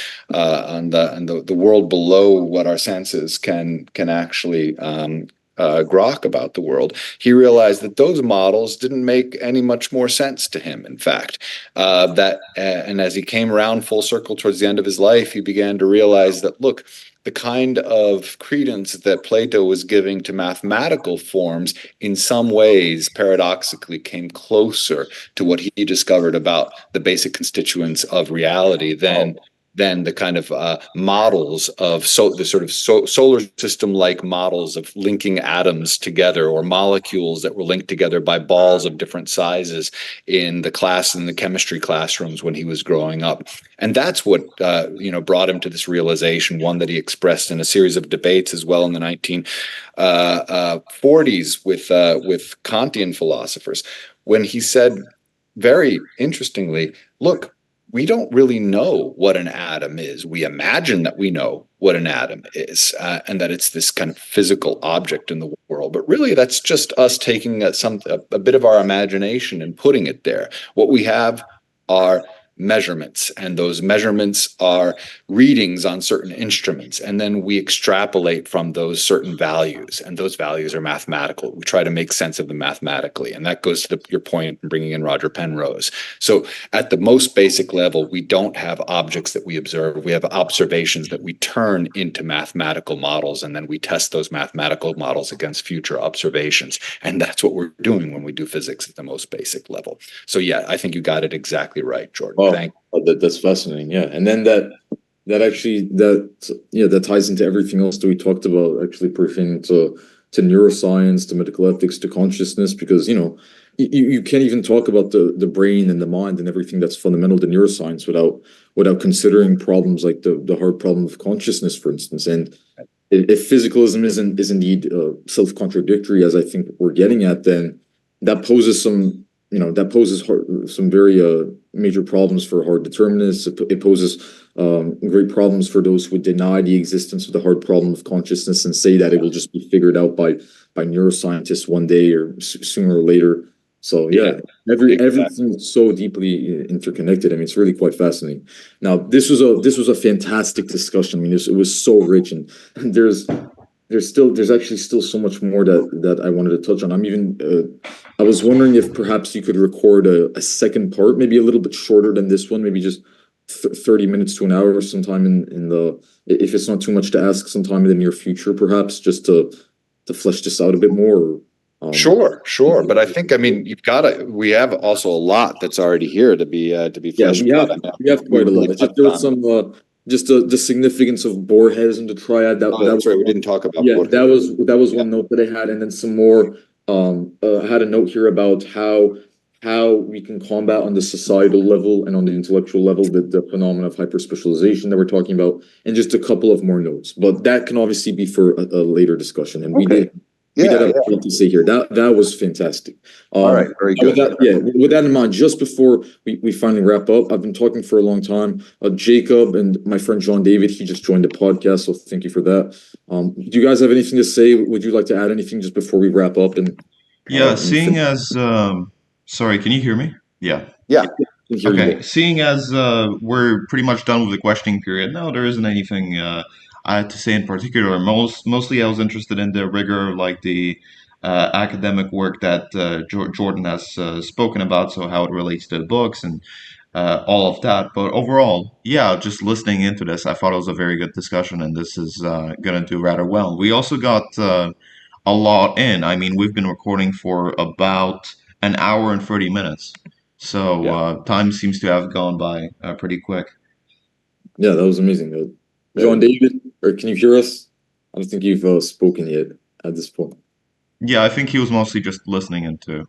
world below what our senses can actually grok about the world, he realized that those models didn't make any much more sense to him. In fact, and as he came around full circle towards the end of his life, he began to realize that, look, the kind of credence that Plato was giving to mathematical forms in some ways paradoxically came closer to what he discovered about the basic constituents of reality than the kind of models of the sort of solar system like models of linking atoms together, or molecules that were linked together by balls of different sizes in the chemistry classrooms when he was growing up. And that's what brought him to this realization, one that he expressed in a series of debates as well in the 1940s with Kantian philosophers, when he said, very interestingly, look, we don't really know what an atom is. We imagine that we know what an atom is, and that it's this kind of physical object in the world. But really, that's just us taking a bit of our imagination and putting it there. What we have are measurements, and those measurements are readings on certain instruments. And then we extrapolate from those certain values, and those values are mathematical. We try to make sense of them mathematically. And that goes to your point in bringing in Roger Penrose. So at the most basic level, we don't have objects that we observe. We have observations that we turn into mathematical models, and then we test those mathematical models against future observations. And that's what we're doing when we do physics at the most basic level. So yeah, I think you got it exactly right, Jordan. Oh, Thank that's fascinating. Yeah. And then that ties into everything else that we talked about, actually pertaining to neuroscience, to medical ethics, to consciousness, because, you can't even talk about the brain and the mind and everything that's fundamental to neuroscience without considering problems like the hard problem of consciousness, for instance. And if physicalism is indeed self-contradictory, as I think we're getting at, then that poses some very major problems for hard determinists. It poses great problems for those who would deny the existence of the hard problem of consciousness and say that it will just be figured out by neuroscientists one day or sooner or later. So yeah, everything is so deeply interconnected. I mean, it's really quite fascinating. Now, this was a fantastic discussion. I mean, it was so rich, and there's actually still so much more that I wanted to touch on. I was wondering if perhaps you could record a second part, maybe a little bit shorter than this one, maybe just 30 minutes to an hour sometime if it's not too much to ask, sometime in the near future, perhaps, just to flesh this out a bit more. Sure. But I think, we have also a lot that's already here to be fleshed out. We have quite a lot. There was some, the significance of bore heads in the triad. That's right. We didn't talk about. Yeah, that was one note that I had, and then some more. Had a note here about how we can combat on the societal level and on the intellectual level the phenomena of hyperspecialization that we're talking about, and just a couple of more notes. But that can obviously be for a later discussion. And we did have a lot to say here. That was fantastic. All right, very good. With that in mind, just before we finally wrap up, I've been talking for a long time. Jacob and my friend John David, he just joined the podcast, so thank you for that. Do you guys have anything to say? Would you like to add anything just before we wrap up? Seeing as sorry, can you hear me? Yeah. Okay. Seeing as we're pretty much done with the questioning period, no, there isn't anything I had to say in particular. Mostly I was interested in the rigor, like the academic work that Jordan has spoken about, so how it relates to the books and all of that. But overall, just listening into this, I thought it was a very good discussion, and this is going to do rather well. We also got a lot in. I mean, we've been recording for about an hour and 30 minutes. So time seems to have gone by pretty quick. Yeah, that was amazing. John David, or can you hear us? I don't think you've spoken yet at this point. Yeah, I think he was mostly just listening into.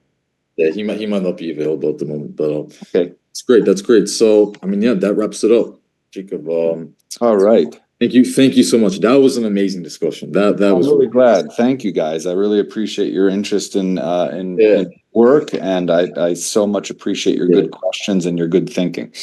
Yeah, he might not be available at the moment, but okay, that's great. So, I mean, that wraps it up, Jacob. All right. Thank you so much. That was an amazing discussion. That was really glad. Thank you, guys. I really appreciate your interest in work, and I so much appreciate your good questions and your good thinking.